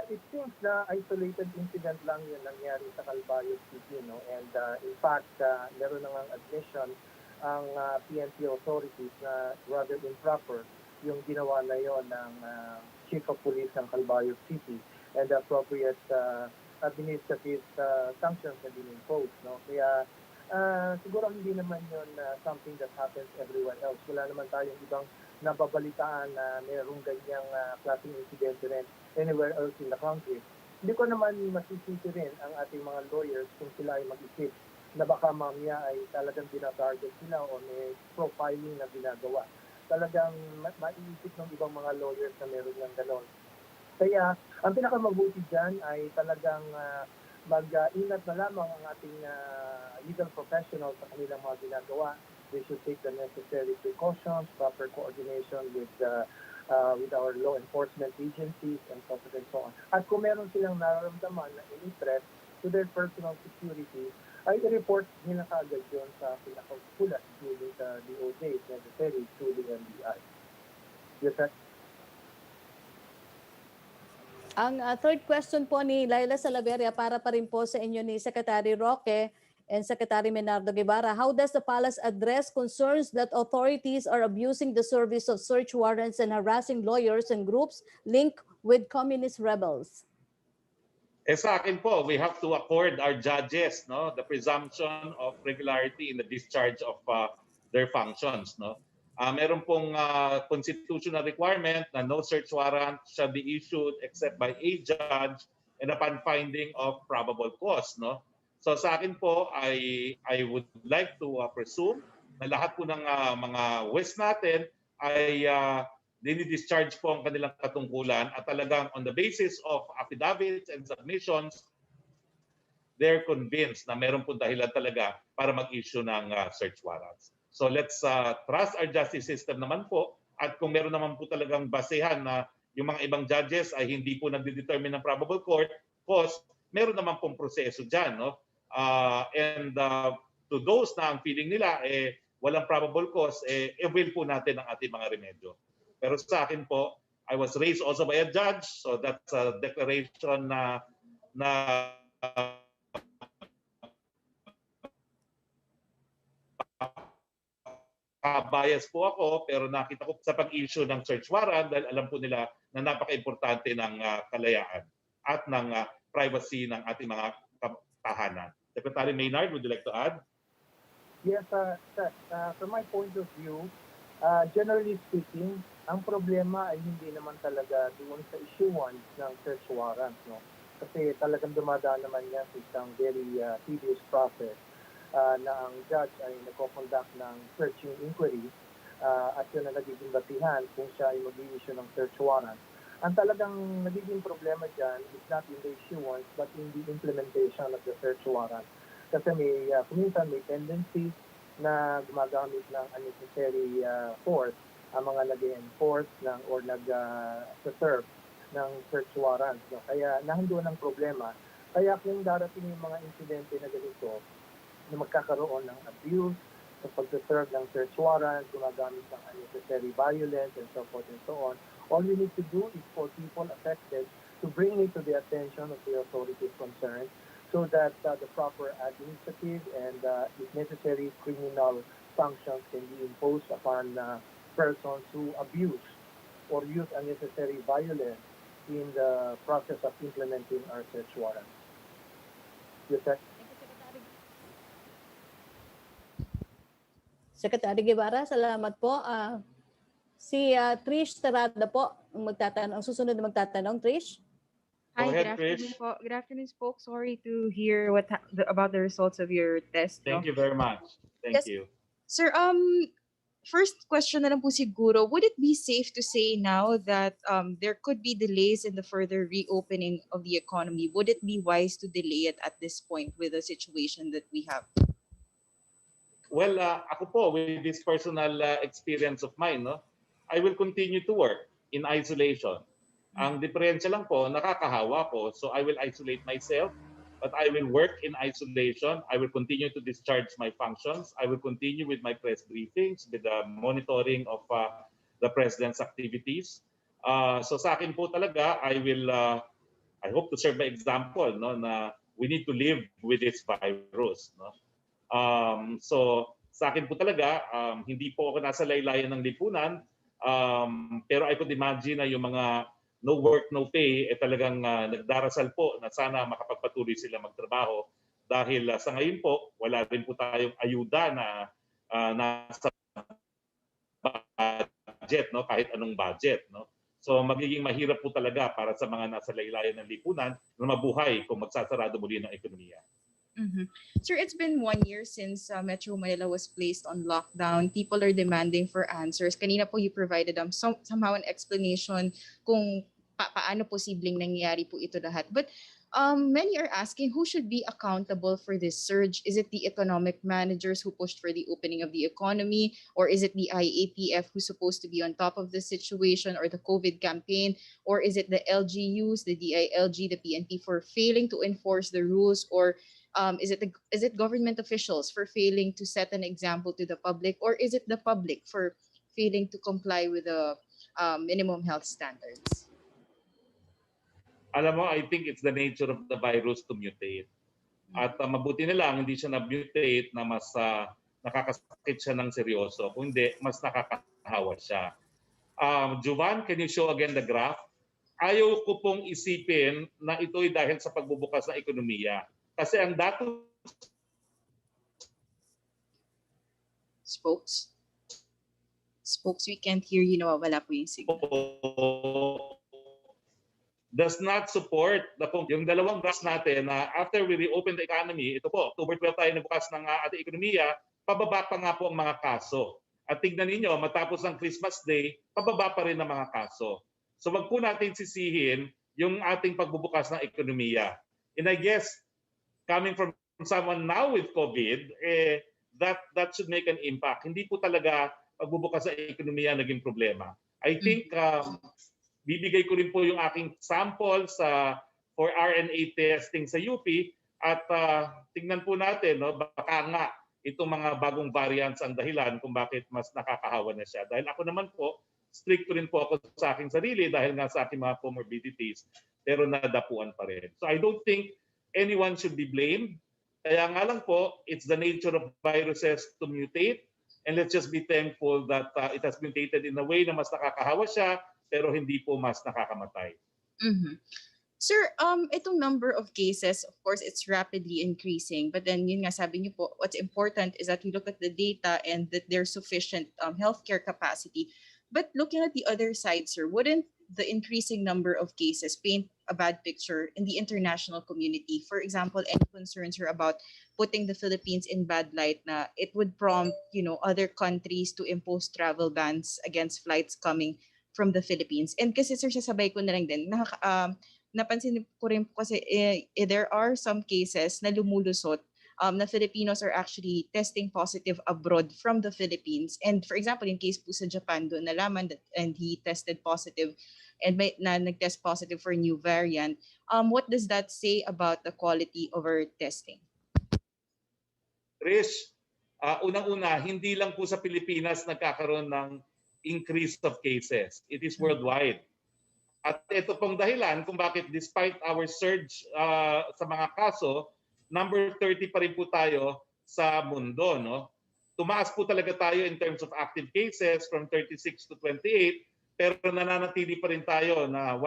It seems na isolated incident lang yun nangyari sa Calbayo City, no? And in fact, meron na ngang admission ang PNP authorities na rather improper yung ginawa na yon ng Chief of Police ng Calbayo City, and appropriate administrative sanctions have been imposed, no? Kaya siguro hindi naman yun something that happens everywhere else. Wala naman tayong ibang nababalitaan na mayroong ganyang klaseng incident rin anywhere else in the country. Hindi ko naman masisisi rin ang ating mga lawyers kung sila ay mag-isip na baka mamaya ay talagang binatarget sila o may profiling na ginagawa. Talagang maiisip ng ibang mga lawyers na meron ng ganon. Kaya ang pinakamabuti dyan ay talagang mag-ingat na lamang ang ating legal professionals sa kanilang mga ginagawa. They should take the necessary precautions, proper coordination with our law enforcement agencies and so forth and so on. At kung meron silang nararamdaman na any threat to their personal security, ay i-report nila kaagad yun sa pinakaukulat, including sa DOJ, if necessary, to the NBI. Yes, sir. Ang third question po ni Laila Salaveria para pa rin po sa inyo ni Secretary Roque and Secretary Menardo Guevara. How does the palace address concerns that authorities are abusing the service of search warrants and harassing lawyers and groups linked with communist rebels? Sa akin po, we have to accord our judges, no, the presumption of regularity in the discharge of their functions, no. Meron pong constitutional requirement na no search warrant shall be issued except by a judge and upon finding of probable cause, no. So sa akin po, I would like to presume na lahat po ng mga West natin ay dini-discharge po ang kanilang katungkulan at talagang on the basis of affidavits and submissions, they're convinced na meron po dahilan talaga para mag-issue ng search warrants. So let's trust our justice system naman po, at kung meron naman po talagang basehan na yung mga ibang judges ay hindi po nagde-determine ng probable cause, meron naman pong proseso dyan, no? And to those na ang feeling nila walang probable cause, avail po natin ang ating mga remedyo. Pero sa akin po, I was raised also by a judge, so that's a declaration na bias po ako, pero nakita ko sa pag-issue ng search warrant dahil alam po nila na napaka-importante ng kalayaan at ng privacy ng ating mga tahanan. Secretary Maynard, would you like to add? Yes, from my point of view, generally speaking, ang problema ay hindi naman talaga doon sa issuance ng search warrant, no? Kasi talagang dumadaan naman yan sa isang very tedious process na ang judge ay nagko-conduct ng searching inquiry at yun na nagiging batihan kung siya ay mag-issue ng search warrant. Ang talagang nagiging problema dyan is not in the issuance but in the implementation of the search warrant. Kasi may kuminsan may tendency na gumagamit ng unnecessary force ang mga nag-enforce or nag-serve ng search warrant. No? Kaya nahanduan ng problema. Kaya kung darating yung mga insidente na ganito, na magkakaroon ng abuse sa pag-serve ng search warrant, gumagamit ng unnecessary violence and so forth and so on, All we need to do is for people affected to bring it to the attention of the authorities concerned so that the proper administrative and, if necessary, criminal sanctions can be imposed upon persons who abuse or use unnecessary violence in the process of implementing our search warrant. Yes, sir. Secretary Guevara, salamat po. Si Trish Tarada po ang susunod na magtatanong. Trish? Go Hi, ahead, good afternoon Trish. po. Good afternoon, Spoke. Sorry to hear about the results of your test. Thank No? you very much. Thank Yes. you. Sir, first question na lang po siguro, would it be safe to say now that there could be delays in the further reopening of the economy? Would it be wise to delay it at this point with the situation that we have? Well, ako po, with this personal experience of mine, no, I will continue to work in isolation. Ang diferensya lang po, nakakahawa po, so I will isolate myself, but I will work in isolation. I will continue to discharge my functions. I will continue with my press briefings, with the monitoring of the President's activities. So sa akin po talaga, I hope to serve by example, no, na we need to live with this virus. No? So sa akin po talaga, hindi po ako nasa laylayan ng lipunan, pero I could imagine na yung mga no work, no pay, talagang nagdarasal po na sana makapagpatuloy sila magtrabaho dahil sa ngayon po, wala rin po tayong ayuda na nasa budget, no? Kahit anong budget. No? So magiging mahirap po talaga para sa mga nasa laylayan ng lipunan na mabuhay kung magsasarado muli ng ekonomiya. Mm-hmm. Sir, it's been 1 year since Metro Manila was placed on lockdown. People are demanding for answers. Kanina po you provided somehow an explanation kung paano posibleng nangyayari po ito lahat. But many are asking who should be accountable for this surge? Is it the economic managers who pushed for the opening of the economy? Or is it the IAPF who's supposed to be on top of the situation, or the COVID campaign? Or is it the LGUs, the DILG, the PNP for failing to enforce the rules? Or is it government officials for failing to set an example to the public, or is it the public for failing to comply with the minimum health standards? Alam mo, I think it's the nature of the virus to mutate. At mabuti na lang hindi siya na-mutate na mas nakakasakit siya ng seryoso. Kung hindi, mas nakakahawa siya. Jovan, can you show again the graph? Ayaw ko pong isipin na ito'y dahil sa pagbubukas ng ekonomiya. Kasi ang datos... Spokes, we can't hear you. Nawawala po yung signal. Does not support yung dalawang graphs natin na after we reopen the economy, ito po, October 12 tayo nabukas ng ating ekonomiya, pababa pa nga po ang mga kaso. At tignan ninyo, matapos ng Christmas Day, pababa pa rin ang mga kaso. So wag po natin sisihin yung ating pagbubukas ng ekonomiya. And I guess, coming from someone now with COVID, that should make an impact. Hindi po talaga pagbubukas sa ekonomiya naging problema. I think bibigay ko rin po yung aking samples for RNA testing sa UP at tingnan po natin, no, baka nga itong mga bagong variants ang dahilan kung bakit mas nakakahawa na siya. Dahil ako naman po, strict rin po ako sa aking sarili dahil nga sa aking mga comorbidities, pero nadapuan pa rin. So I don't think anyone should be blamed. Kaya nga lang po, it's the nature of viruses to mutate. And let's just be thankful that it has mutated in a way na mas nakakahawa siya, pero hindi po mas nakakamatay. Mm-hmm. Sir, itong number of cases, of course, it's rapidly increasing. But then, yun nga sabi niyo po, what's important is that we look at the data and that there's sufficient healthcare capacity. But looking at the other side, sir, wouldn't the increasing number of cases paint a bad picture in the international community? For example, any concerns are about putting the Philippines in bad light na it would prompt, other countries to impose travel bans against flights coming from the Philippines. And kasi sir, sasabay ko na lang din, napansin ko rin po kasi there are some cases na lumulusot na Filipinos are actually testing positive abroad from the Philippines. And for example, in case po sa Japan, doon nalaman that and he tested positive and nag-test positive for new variant. What does that say about the quality of our testing? Trish, unang-una, hindi lang po sa Pilipinas nagkakaroon ng increase of cases. It is worldwide. At ito pong dahilan kung bakit despite our surge sa mga kaso, number 30 pa rin po tayo sa mundo. No? Tumaas po talaga tayo in terms of active cases from 36 to 28, pero nananatili pa rin tayo na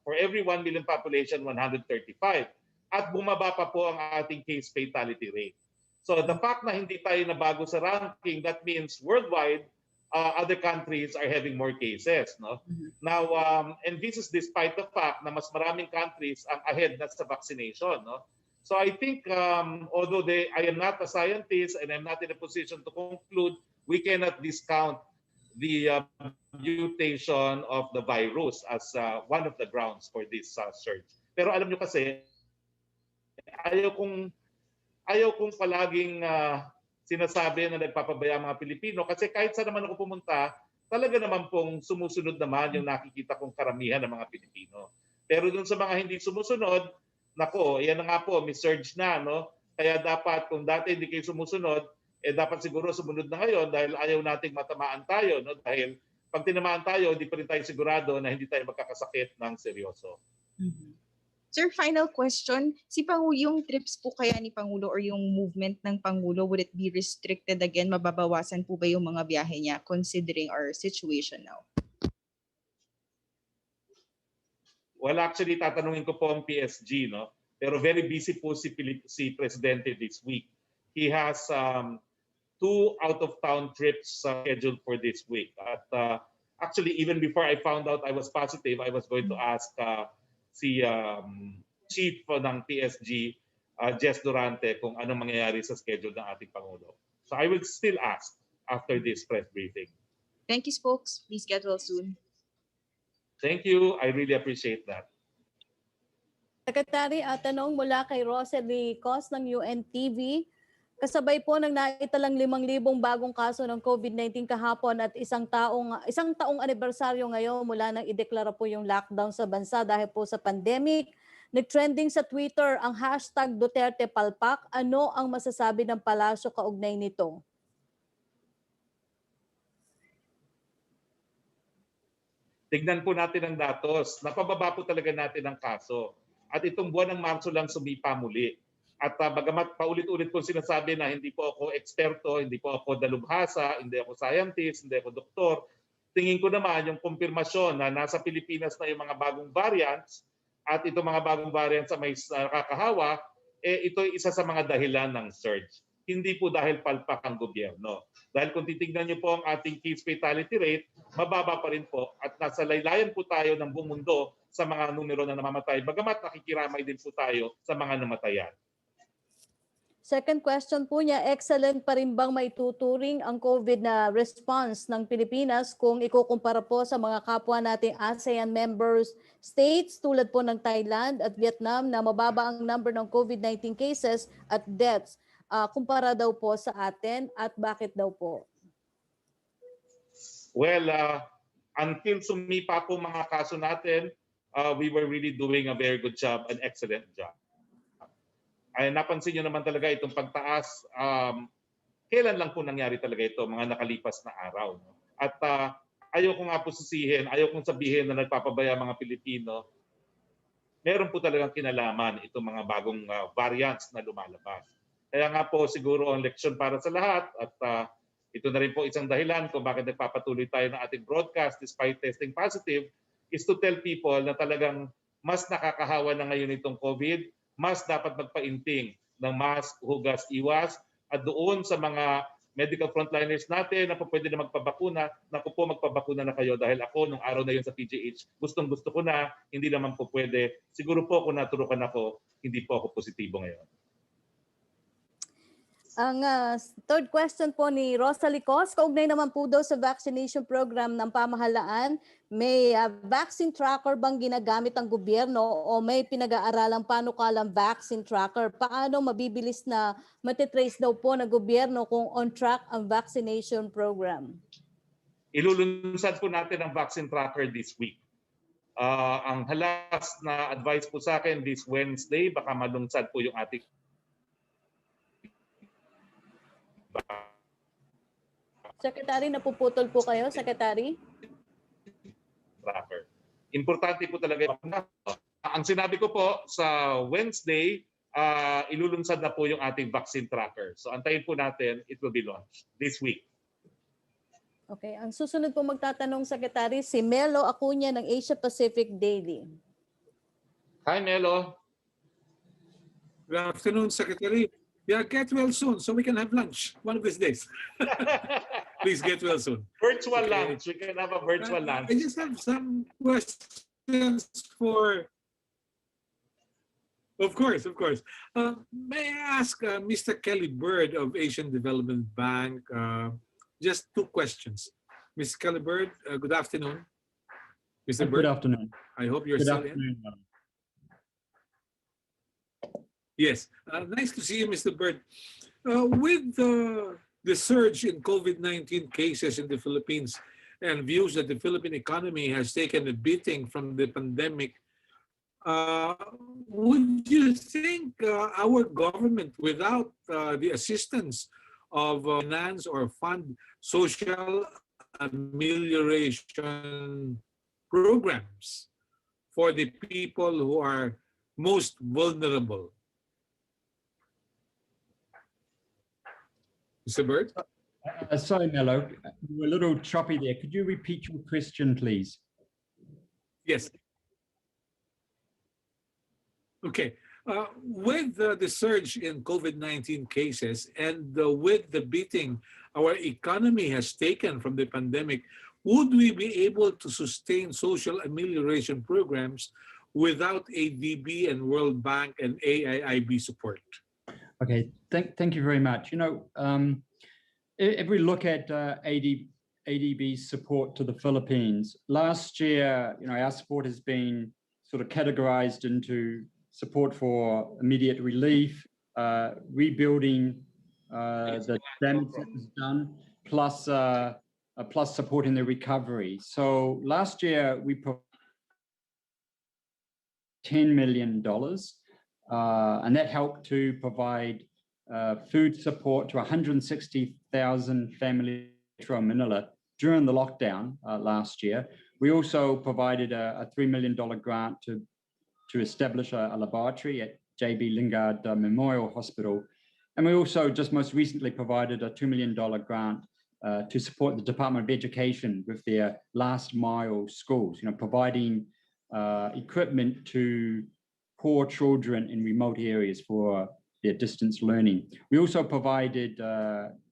for every 1 million population, 135. At bumaba pa po ang ating case fatality rate. So the fact na hindi tayo nabago sa ranking, that means worldwide, other countries are having more cases. No? Now, and this is despite the fact na mas maraming countries ang ahead na sa vaccination. No? So I think, although I am not a scientist and I'm not in a position to conclude, we cannot discount the mutation of the virus as one of the grounds for this surge. Pero alam nyo kasi, ayaw kong palaging sinasabi na nagpapabaya ang mga Pilipino kasi kahit saan naman ako pumunta, talaga naman pong sumusunod naman yung nakikita kong karamihan ng mga Pilipino. Pero dun sa mga hindi sumusunod, nako, yan na nga po, may surge na, no? Kaya dapat, kung dati hindi kayo sumusunod, dapat siguro sumunod na ngayon dahil ayaw nating matamaan tayo, no? Dahil pag tinamaan tayo, hindi pa rin tayo sigurado na hindi tayo magkakasakit ng seryoso. Sir, final question. Yung trips po kaya ni Pangulo or yung movement ng Pangulo, would it be restricted again? Mababawasan po ba yung mga biyahe niya considering our situation now? Well, actually, tatanungin ko po ang PSG, no? Pero very busy po si Presidente this week. He has 2 out-of-town trips scheduled for this week. At actually, even before I found out I was positive, I was going to ask si chief ng PSG, Jess Durante, kung anong mangyayari sa schedule ng ating Pangulo. So I will still ask after this press briefing. Thank you, Spokes. Please get well soon. Thank you. I really appreciate that. Secretary, tanong mula kay Roque Cos ng UNTV. Kasabay po ng naitalang 5,000 bagong kaso ng COVID-19 kahapon at isang taong anibersaryo ngayon mula nang ideklara po yung lockdown sa bansa dahil po sa pandemic. Nag-trending sa Twitter ang hashtag Duterte Palpak. Ano ang masasabi ng palasyo kaugnay nito? Tignan po natin ang datos. Napababa po talaga natin ang kaso. At itong buwan ng Marso lang sumipa muli. At bagamat paulit-ulit po sinasabi na hindi po ako eksperto, hindi po ako dalubhasa, hindi ako scientist, hindi ako doktor, tingin ko naman yung kumpirmasyon na nasa Pilipinas na yung mga bagong variants at itong mga bagong variants sa may nakakahawa, ito ay isa sa mga dahilan ng surge. Hindi po dahil palpak ang gobyerno. Dahil kung titignan niyo po ang ating case fatality rate, mababa pa rin po at nasa laylayan po tayo ng buong mundo sa mga numero na namamatay. Bagamat nakikiramay din po tayo sa mga namatayan. Second question po niya, excellent pa rin bang maituturing ang COVID na response ng Pilipinas kung ikukumpara po sa mga kapwa nating ASEAN members states tulad po ng Thailand at Vietnam na mababa ang number ng COVID-19 cases at deaths kumpara daw po sa atin at bakit daw po? Well, until sumipa po mga kaso natin, we were really doing a very good job, an excellent job. Ay napansin niyo naman talaga itong pagtaas, kailan lang po nangyari talaga ito, mga nakalipas na araw. No? At ayaw ko nga po sisihin, ayaw kong sabihin na nagpapabaya mga Pilipino, meron po talagang kinalaman itong mga bagong variants na lumalabas. Kaya nga po siguro ang leksyon para sa lahat at ito na rin po isang dahilan kung bakit nagpapatuloy tayo ng ating broadcast despite testing positive is to tell people na talagang mas nakakahawa na ngayon itong COVID, mas dapat magpainting ng mask, hugas, iwas at doon sa mga medical frontliners natin na po pwede na magpabakuna, naku po magpabakuna na kayo dahil ako nung araw na yun sa PGH, gustong-gusto ko na, hindi naman po pwede. Siguro po kung naturukan ako, hindi po ako positibo ngayon. Ang third question po ni Rosalie Cos, kaugnay naman po daw sa vaccination program ng pamahalaan, may vaccine tracker bang ginagamit ang gobyerno o may pinag-aaralang panukalang vaccine tracker? Paano mabibilis na matitrace daw po ng gobyerno kung on track ang vaccination program? Ilulunsad po natin ang vaccine tracker this week. Ang halas na advice po sa akin this Wednesday, baka malunsad po yung ating Secretary, napuputol po kayo, Secretary? Tracker. Importante po talaga. Ang sinabi ko po sa Wednesday, ilulunsad na po yung ating vaccine tracker. So antayin po natin, it will be launched this week. Okay, ang susunod po magtatanong, Secretary, si Melo Acuña ng Asia Pacific Daily. Hi, Melo. Good afternoon, Secretary. Yeah, get well soon so we can have lunch one of these days. Please get well soon. Virtual Okay. lunch. We can have a virtual lunch. I just have some questions for... Of course, of course. May I ask Mr. Kelly Bird of Asian Development Bank just two questions. Ms. Kelly Bird, good afternoon. Mr. Good Bird, afternoon. I hope you're Good still in. afternoon. Yes, nice to see you, Mr. Bird. With the surge in COVID-19 cases in the Philippines and views that the Philippine economy has taken a beating from the pandemic, would you think our government, without the assistance of finance or fund social amelioration programs for the people who are most vulnerable? Mr. Bird? Sorry, Mello, you were a little choppy there. Could you repeat your question, please? Yes. Okay. With the surge in COVID-19 cases and with the beating our economy has taken from the pandemic, would we be able to sustain social amelioration programs without ADB and World Bank and AIIB support? Okay, thank you very much. You know, if we look at ADB's support to the Philippines, last year, you know, our support has been sort of categorized into support for immediate relief, rebuilding the damage that was done, plus supporting the recovery. So last year we provided $10 million. And that helped to provide food support to 160,000 families in Manila during the lockdown last year. We also provided a $3 million grant to establish a laboratory at J.B. Lingard Memorial Hospital. And we also just most recently provided a $2 million grant to support the Department of Education with their last mile schools, you know, providing equipment to poor children in remote areas for their distance learning. We also provided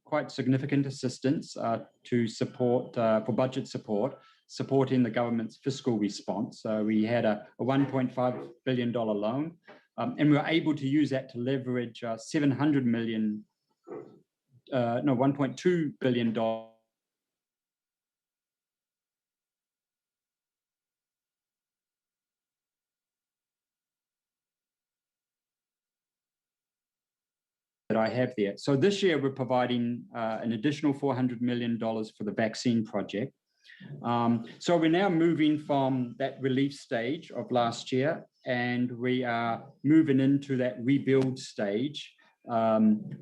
quite significant assistance to support, for budget support, supporting the government's fiscal response. We had a $1.5 billion loan, and we were able to use that to leverage $1.2 billion that I have there. So this year we're providing an additional $400 million for the vaccine project. So we're now moving from that relief stage of last year, and we are moving into that rebuild stage.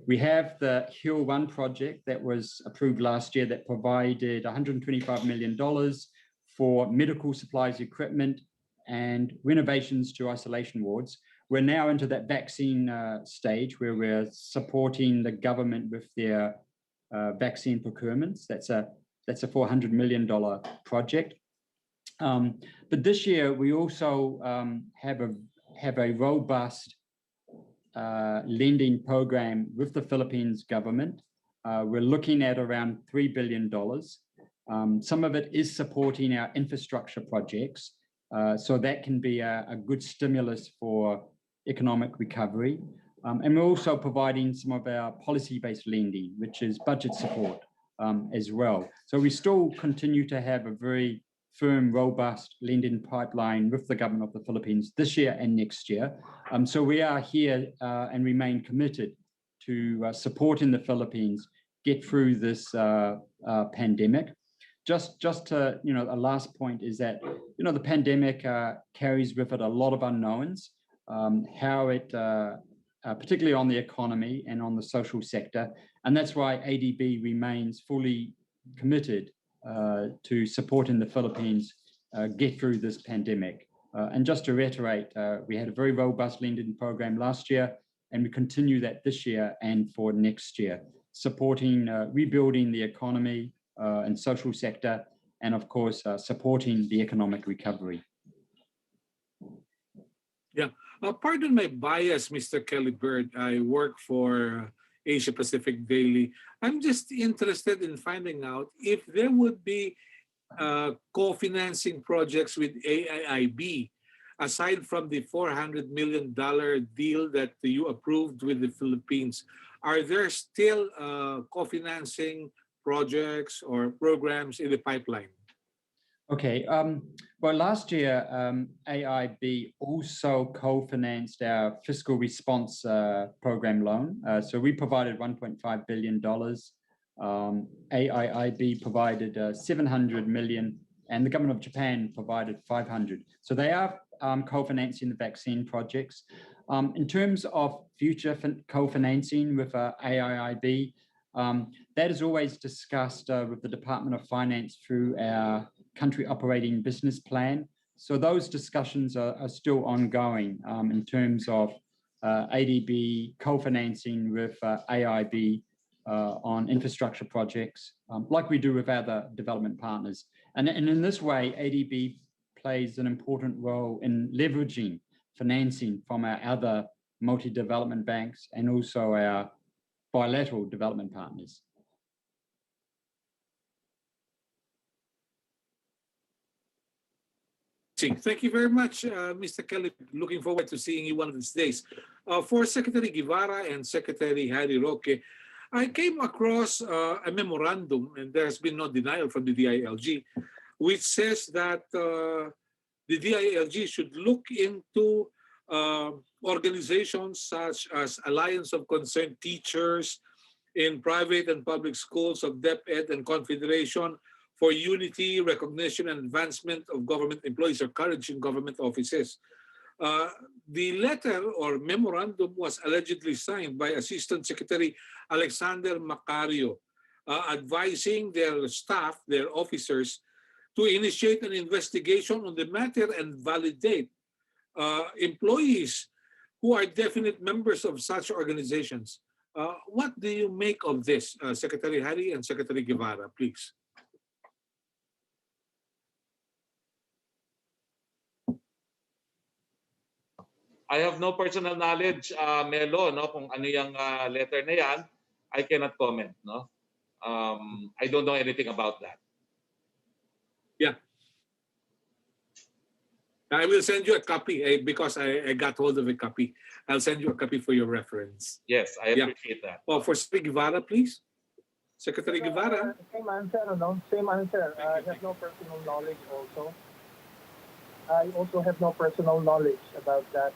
We have the Hill 1 project that was approved last year that provided $125 million for medical supplies, equipment, and renovations to isolation wards. We're now into that vaccine stage where we're supporting the government with their vaccine procurements. That's a $400 million project. But this year we also have a robust lending program with the Philippines government. We're looking at around $3 billion. Some of it is supporting our infrastructure projects. So that can be a good stimulus for economic recovery. And we're also providing some of our policy-based lending, which is budget support as well. So we still continue to have a very firm, robust lending pipeline with the government of the Philippines this year and next year. So we are here and remain committed to supporting the Philippines get through this pandemic. Just to, you know, a last point is that, you know, the pandemic carries with it a lot of unknowns, how it, particularly on the economy and on the social sector. And that's why ADB remains fully committed to supporting the Philippines get through this pandemic. And just to reiterate, we had a very robust lending program last year, and we continue that this year and for next year, supporting rebuilding the economy and social sector, and of course, supporting the economic recovery. Yeah, pardon my bias, Mr. Kelly Bird. I work for Asia Pacific Daily. I'm just interested in finding out if there would be co-financing projects with AIIB, aside from the $400 million deal that you approved with the Philippines. Are there still co-financing projects or programs in the pipeline? Okay, well, last year, AIB also co-financed our fiscal response program loan. So we provided $1.5 billion. AIIB provided $700 million, and the government of Japan provided $500. So they are co-financing the vaccine projects. In terms of future co-financing with AIIB, that is always discussed with the Department of Finance through our country operating business plan. So those discussions are still ongoing in terms of ADB co-financing with AIB on infrastructure projects, like we do with other development partners. And in this way, ADB plays an important role in leveraging financing from our other multi-development banks and also our bilateral development partners. Thank you very much, Mr. Kelly. Looking forward to seeing you one of these days. For Secretary Guevara and Secretary Harry Roque, I came across a memorandum, and there has been no denial from the DILG, which says that the DILG should look into organizations such as Alliance of Concerned Teachers in Private and Public Schools of DepEd and Confederation for Unity, Recognition, and Advancement of Government Employees or Courage in Government Offices. The letter or memorandum was allegedly signed by Assistant Secretary Alexander Macario, advising their staff, their officers, to initiate an investigation on the matter and validate employees who are definite members of such organizations. What do you make of this, Secretary Harry and Secretary Guevara, please? I have no personal knowledge, Melo, no, kung ano yung letter na yan. I cannot comment, no. I don't know anything about that. Yeah. I will send you a copy because I got hold of a copy. I'll send you a copy for your reference. Yes, I appreciate that. Well, for Secretary Guevara, please. Secretary Guevara. Same answer, no? Same answer. I have no personal knowledge also. I also have no personal knowledge about that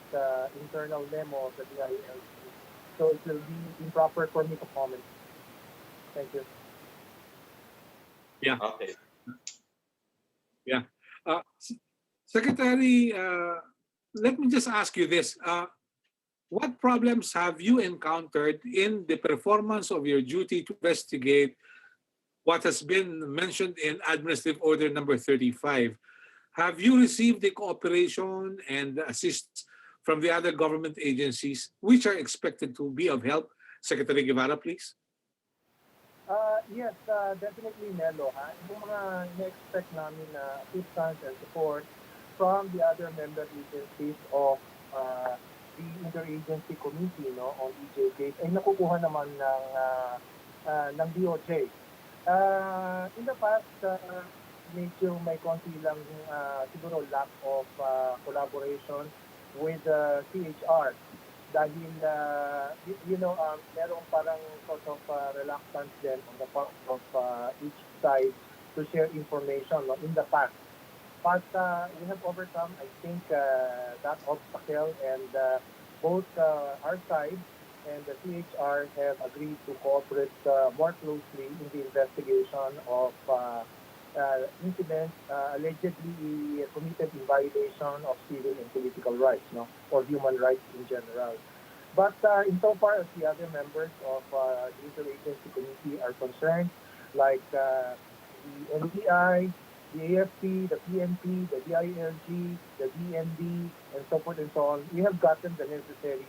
internal memo of the DILG. So it will be improper for me to comment. Thank you. Yeah. Okay. Yeah. Secretary, let me just ask you this. What problems have you encountered in the performance of your duty to investigate what has been mentioned in Administrative Order number 35? Have you received the cooperation and assist from the other government agencies which are expected to be of help? Secretary Guevara, please. Yes, definitely, Melo. Yung mga na-expect namin na assistance and support from the other member agencies of the Interagency Committee, no, on EJ case ay nakukuha naman ng DOJ. In the past, medyo may konti lang siguro lack of collaboration with CHR dahil merong parang sort of reluctance din on the part of each side to share information, no, in the past. But we have overcome, I think, that obstacle, and both our side and the CHR have agreed to cooperate more closely in the investigation of incidents allegedly committed in violation of civil and political rights, no, or human rights in general. But insofar as the other members of the Interagency Committee are concerned, like the NBI, the AFP, the PNP, the DILG, the DND, and so forth and so on. We have gotten the necessary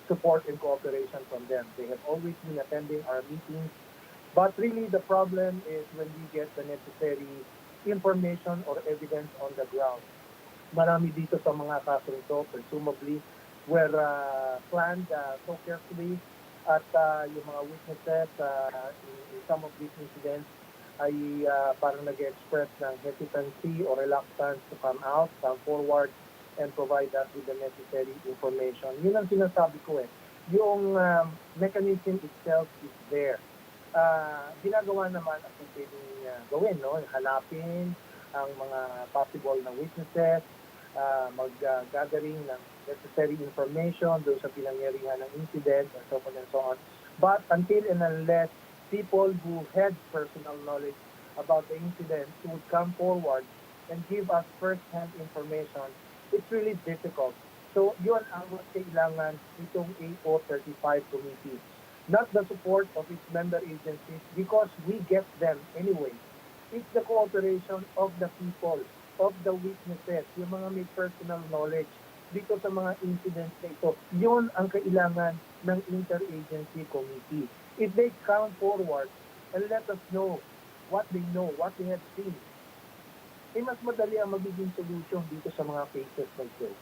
support and cooperation from them. They have always been attending our meetings. But really the problem is when we get the necessary information or evidence on the ground. Marami dito sa mga kasong ito, presumably, were planned so carefully at yung mga witnesses in some of these incidents ay parang nag-express ng hesitancy or reluctance to come out, come forward, and provide us with the necessary information. Yun ang sinasabi ko eh. Yung mechanism itself is there. Ginagawa naman ang pwedeng gawin, no? Hanapin ang mga possible na witnesses, mag-gathering ng necessary information doon sa pinangyarihan ng incident and so on and so on. But until and unless people who had personal knowledge about the incident would come forward and give us first-hand information, it's really difficult. So yun ang kailangan itong AO35 committee. Not the support of its member agencies because we get them anyway. It's the cooperation of the people, of the witnesses, yung mga may personal knowledge dito sa mga incidents na ito. Yun ang kailangan ng interagency committee. If they come forward and let us know what they know, what they have seen, eh mas madali ang magiging solution dito sa mga cases like this.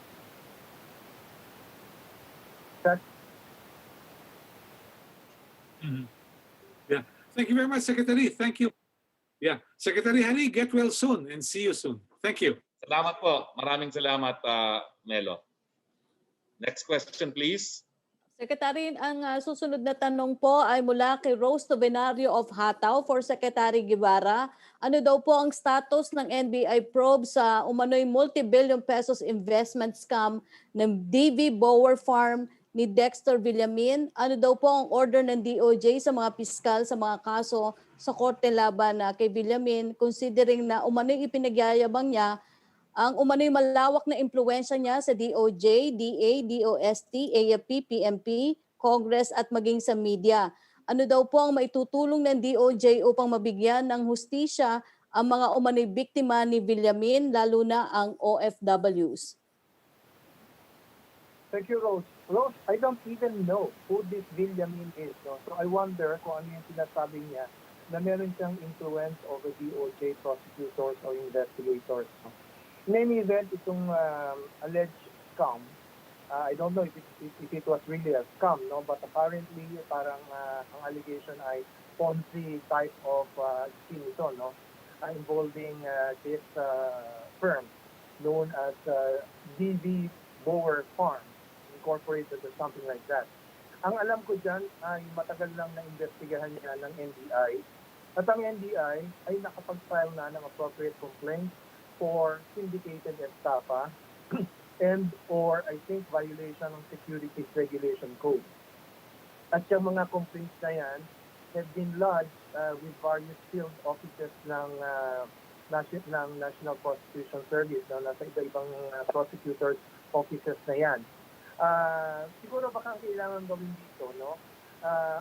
Yeah. Thank you very much, Secretary. Thank you. Yeah. Secretary Hani, get well soon and see you soon. Thank you. Salamat po. Maraming salamat, Melo. Next question, please. Secretary, ang susunod na tanong po ay mula kay Rose Tovenario of Hataw for Secretary Guevara. Ano daw po ang status ng NBI probe sa umano'y multi-billion pesos investment scam ng DV Bower Farm ni Dexter Villamin? Ano daw po ang order ng DOJ sa mga piskal sa mga kaso sa korte laban kay Villamin, considering na umano'y ipinagyayabang niya ang umano'y malawak na impluwensya niya sa DOJ, DA, DOST, AFP, PMP, Congress at maging sa media? Ano daw po ang maitutulong ng DOJ upang mabigyan ng hustisya ang mga umano'y biktima ni Villamin, lalo na ang OFWs? Thank you, Rose. Rose, I don't even know who this Villamin is. No? So I wonder kung ano yung sinasabi niya na meron siyang influence over DOJ prosecutors or investigators. No? In any event, itong alleged scam, I don't know if it was really a scam, no? But apparently parang ang allegation ay Ponzi type of scheme ito, no? Involving this firm known as DV Bower Farm Incorporated or something like that. Ang alam ko dyan ay matagal lang na-investigahan niya ng NBI at ang NBI ay nakapag-file na ng appropriate complaint for syndicated estafa and or I think violation ng Securities Regulation Code. At yung mga complaints na yan have been lodged with various field offices ng National Prosecution Service, no? Nasa iba-ibang prosecutors offices na yan. Siguro baka ang kailangan gawin dito, no?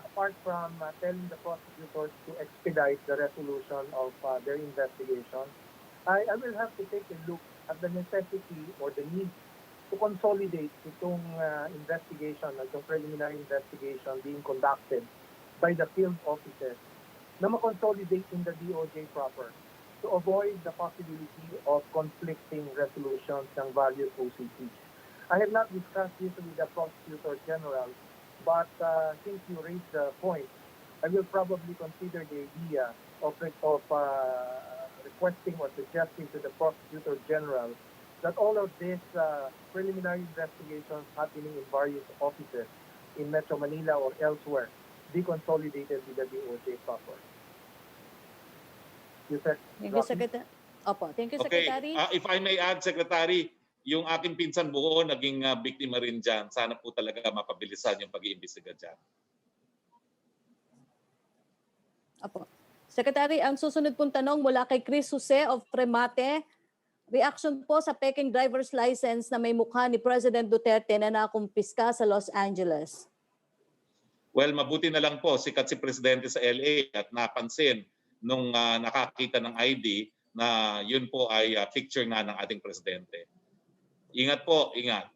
Apart from telling the prosecutors to expedite the resolution of their investigation, I will have to take a look at the necessity or the need to consolidate itong investigation, itong preliminary investigation being conducted by the field offices na ma-consolidate in the DOJ proper to avoid the possibility of conflicting resolutions ng various OCPs. I have not discussed this with the Prosecutor General, but since you raised the point, I will probably consider the idea of requesting or suggesting to the Prosecutor General that all of these preliminary investigations happening in various offices in Metro Manila or elsewhere be consolidated with the DOJ proper. Thank you, Secretary. Opo, thank you, Secretary. Okay, if I may add, Secretary, yung aking pinsan buo naging biktima rin dyan. Sana po talaga mapabilisan yung pag-iimbestiga dyan. Opo. Secretary, ang susunod pong tanong mula kay Chris Jose of Tremate. Reaction po sa peking driver's license na may mukha ni President Duterte na nakumpiska sa Los Angeles. Well, mabuti na lang po sikat si Presidente sa LA at napansin nung nakakita ng ID na yun po ay picture nga ng ating presidente. Ingat po, ingat.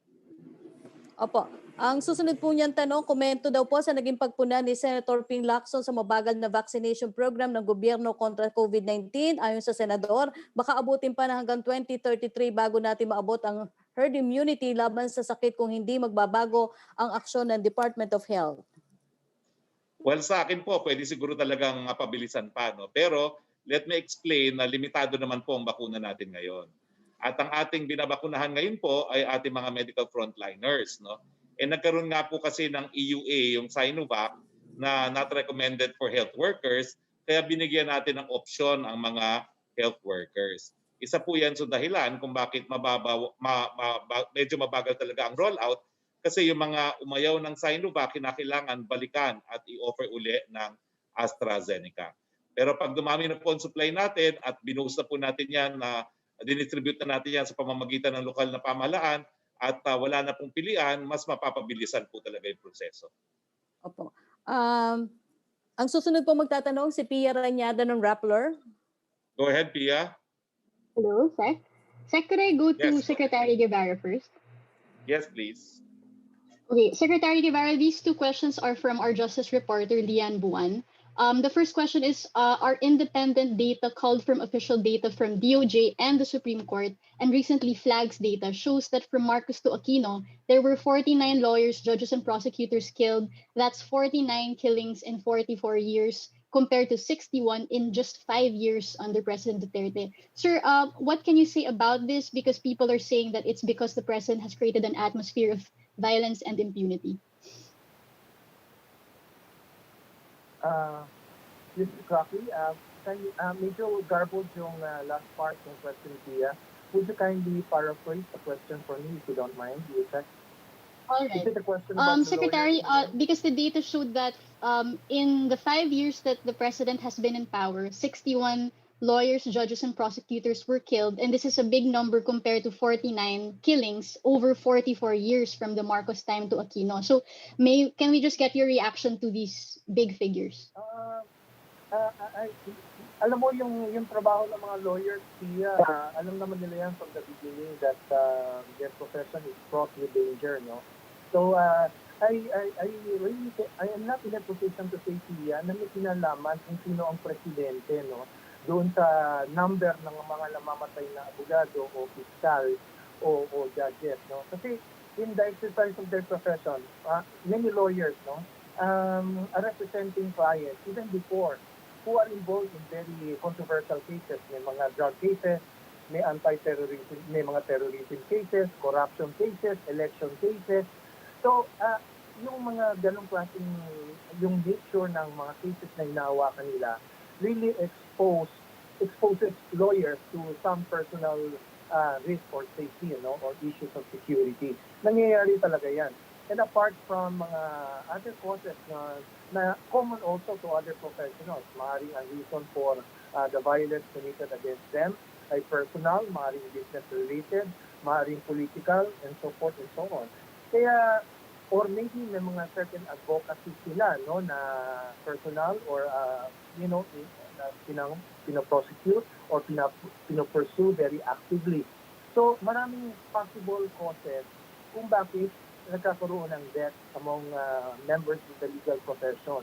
Opo. Ang susunod po niyan tanong, komento daw po sa naging pagpuna ni Senator Ping Lacson sa mabagal na vaccination program ng gobyerno kontra COVID-19. Ayon sa senador, baka abutin pa na hanggang 2033 bago natin maabot ang herd immunity laban sa sakit kung hindi magbabago ang aksyon ng Department of Health. Well, sa akin po, pwede siguro talagang mapabilisan pa. No? Pero let me explain na limitado naman po ang bakuna natin ngayon. At ang ating binabakunahan ngayon po ay ating mga medical frontliners. No? Nagkaroon nga po kasi ng EUA, yung Sinovac, na not recommended for health workers, kaya binigyan natin ng opsyon ang mga health workers. Isa po yan sa dahilan kung bakit medyo mabagal talaga ang rollout, kasi yung mga umayaw ng Sinovac, kinakailangan balikan at i-offer uli ng AstraZeneca. Pero pag dumami na po ang supply natin at binuhos na po natin yan, na dinistribute na natin yan sa pamamagitan ng lokal na pamahalaan, at wala na pong pilian, mas mapapabilisan po talaga yung proseso. Opo. Ang susunod po magtatanong si Pia Ranyada ng Rappler. Go ahead, Pia. Hello, Sec. Sec, could I go to Yes. Secretary Guevara first? Yes, please. Okay, Secretary Guevara, these two questions are from our Justice reporter, Lian Buwan. The first question is, our independent data culled from official data from DOJ and the Supreme Court and recently flags data shows that from Marcos to Aquino, there were 49 lawyers, judges, and prosecutors killed. That's 49 killings in 44 years compared to 61 in just 5 years under President Duterte. Sir, what can you say about this? Because people are saying that it's because the president has created an atmosphere of violence and impunity. This is Roque. Medyo garbled yung last part ng question, Pia. Would you kindly paraphrase the question for me, if you don't mind? Do you check? All Is right. it a question about the Secretary, lawyers? because the data showed that in the 5 years that the president has been in power, 61 lawyers, judges, and prosecutors were killed, and this is a big number compared to 49 killings over 44 years from the Marcos time to Aquino. So, can we just get your reaction to these big figures? Alam mo yung trabaho ng mga lawyers, Pia, alam naman nila yan from the beginning that their profession is fraught with danger, no? So I am not in a position to say, Pia, na may kinalaman kung sino ang presidente, no? Doon sa number ng mga namamatay na abogado o piskal o judges, no? Kasi in the exercise of their profession, many lawyers, no, are representing clients even before who are involved in very controversial cases. May mga drug cases, may anti-terrorism, may mga terrorism cases, corruption cases, election cases. So, yung mga ganong klaseng, yung nature ng mga cases na hinahawakan nila really exposes lawyers to some personal risk or safety, you know, or issues of security. Nangyayari talaga yan. And apart from mga other causes na common also to other professionals, maaaring ang reason for the violence committed against them ay personal, maaaring business-related, maaaring political, and so forth and so on. Kaya, or maybe may mga certain advocacy sila, no, na personal or, you know, pinoprosecute or pinopursue very actively. So, maraming possible causes kung bakit nagkakaroon ng death among members of the legal profession.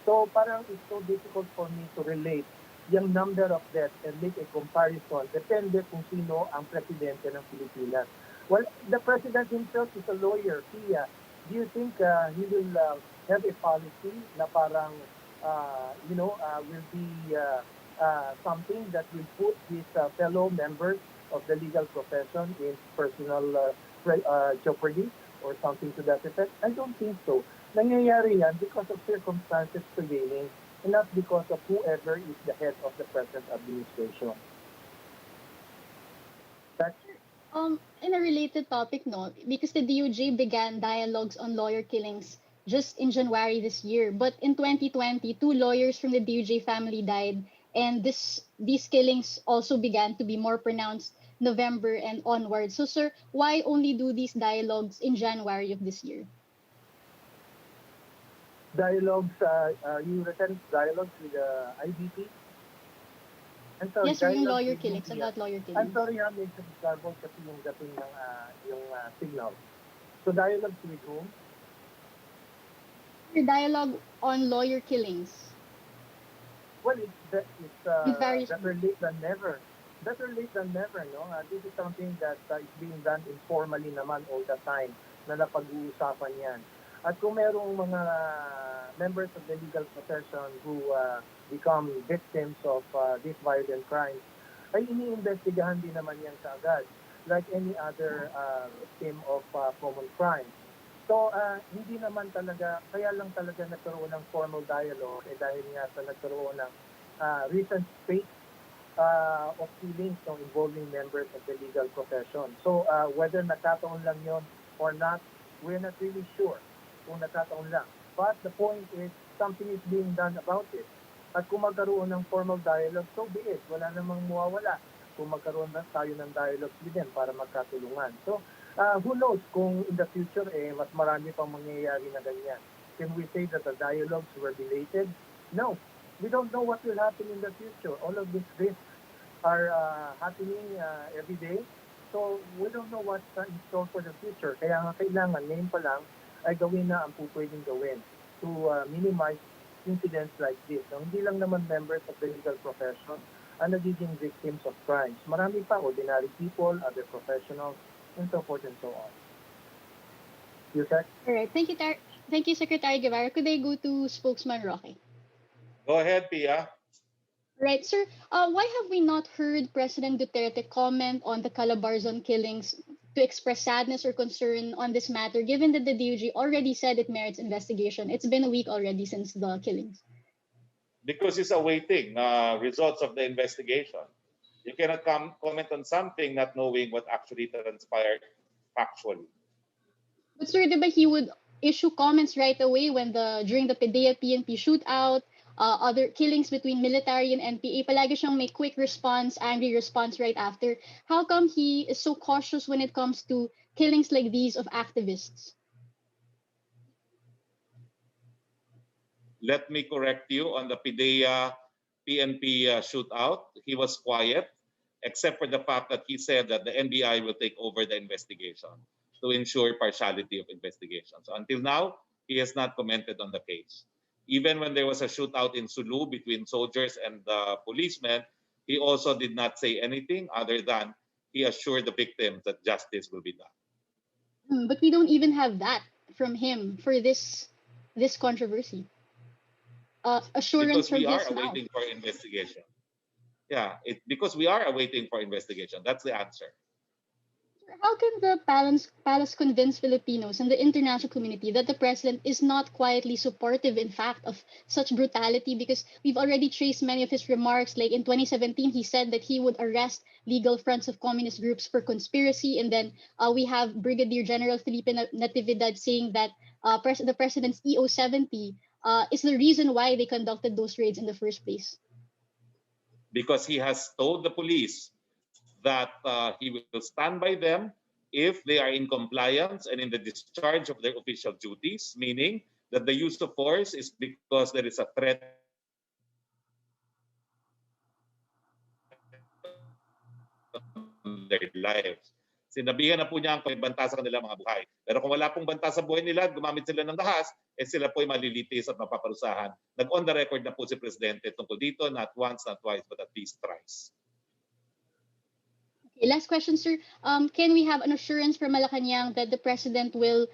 So, parang it's so difficult for me to relate yung number of deaths and make a comparison. Depende kung sino ang presidente ng Pilipinas. Well, the president himself is a lawyer, Pia. Do you think he will have a policy na parang, will be something that will put his fellow members of the legal profession in personal jeopardy or something to that effect? I don't think so. Nangyayari yan because of circumstances prevailing and not because of whoever is the head of the present administration. That's In a related topic, no, because the DOJ began dialogues on lawyer killings just in January this year, but in 2020, 2 lawyers from the DOJ family died, and these killings also began to be more pronounced November and onward. So, sir, why only do these dialogues in January of this year? Dialogues, you return to dialogues with the IDP? I'm sorry, Yes, sir, yung dialogue lawyer with killings, media. about lawyer I'm killings. sorry, medyo garbled kasi yung dating ng signal. So dialogue with whom? Your dialogue on lawyer killings. Well, it's With various better late than never. Better late than never, no? This is something that is being done informally naman all the time na napag-uusapan yan. At kung merong mga members of the legal profession who become victims of these violent crimes, ay iniimbestigahan din naman yan kaagad, like any other victim of common crime. So, hindi naman talaga, kaya lang talaga nagkaroon ng formal dialogue dahil nga sa nagkaroon ng recent spate of killings involving members of the legal profession. So, whether nakataon lang yon or not, we're not really sure kung nakataon lang. But the point is, something is being done about it. At kung magkaroon ng formal dialogue, so be it. Wala namang mawawala kung magkaroon na tayo ng dialogue with them para magkatulungan. So, who knows kung in the future, mas marami pang mangyayari na ganyan. Can we say that the dialogues were belated? No. We don't know what will happen in the future. All of these risks are happening every day. So, we don't know what's in store for the future. Kaya nga kailangan, ngayon pa lang, ay gawin na ang pwedeng gawin to minimize incidents like this. So, hindi lang naman members of the legal profession ang nagiging victims of crimes. Marami pa, ordinary people, other professionals, and so forth and so on. Yusek? All right, thank you, Secretary Guevara. Could I go to Spokesman Roque? Go ahead, Pia. Right, sir. Why have we not heard President Duterte comment on the Calabarzon killings to express sadness or concern on this matter, given that the DOJ already said it merits investigation? It's been a week already since the killings. Because he's awaiting results of the investigation. You cannot comment on something not knowing what actually transpired factually. But sir, diba he would issue comments right away when during the PDEA-PNP shootout, other killings between military and NPA, palagi siyang may quick response, angry response right after. How come he is so cautious when it comes to killings like these of activists? Let me correct you on the PDEA-PNP shootout. He was quiet, except for the fact that he said that the NBI will take over the investigation to ensure partiality of investigation. So until now, he has not commented on the case. Even when there was a shootout in Sulu between soldiers and policemen, he also did not say anything other than he assured the victims that justice will be done. But we don't even have that from him for this controversy. Assurance because we from are his mouth. awaiting for investigation. Yeah, because we are awaiting for investigation. That's the answer. How can the palace convince Filipinos and the international community that the president is not quietly supportive, in fact, of such brutality? Because we've already traced many of his remarks. Like in 2017, he said that he would arrest legal fronts of communist groups for conspiracy. And then we have Brigadier General Felipe Natividad saying that the president's EO-70 is the reason why they conducted those raids in the first place. Because he has told the police that he will stand by them if they are in compliance and in the discharge of their official duties, meaning that the use of force is because there is a threat on their lives. Sinabihan na po niya ang pagbanta sa kanilang mga buhay. Pero kung wala pong banta sa buhay nila, gumamit sila ng dahas, sila po ay malilitis at mapaparusahan. Nag-on the record na po si Presidente tungkol dito, not once, not twice, but at least thrice. Okay, last question, sir. Can we have an assurance from Malacanang that the president will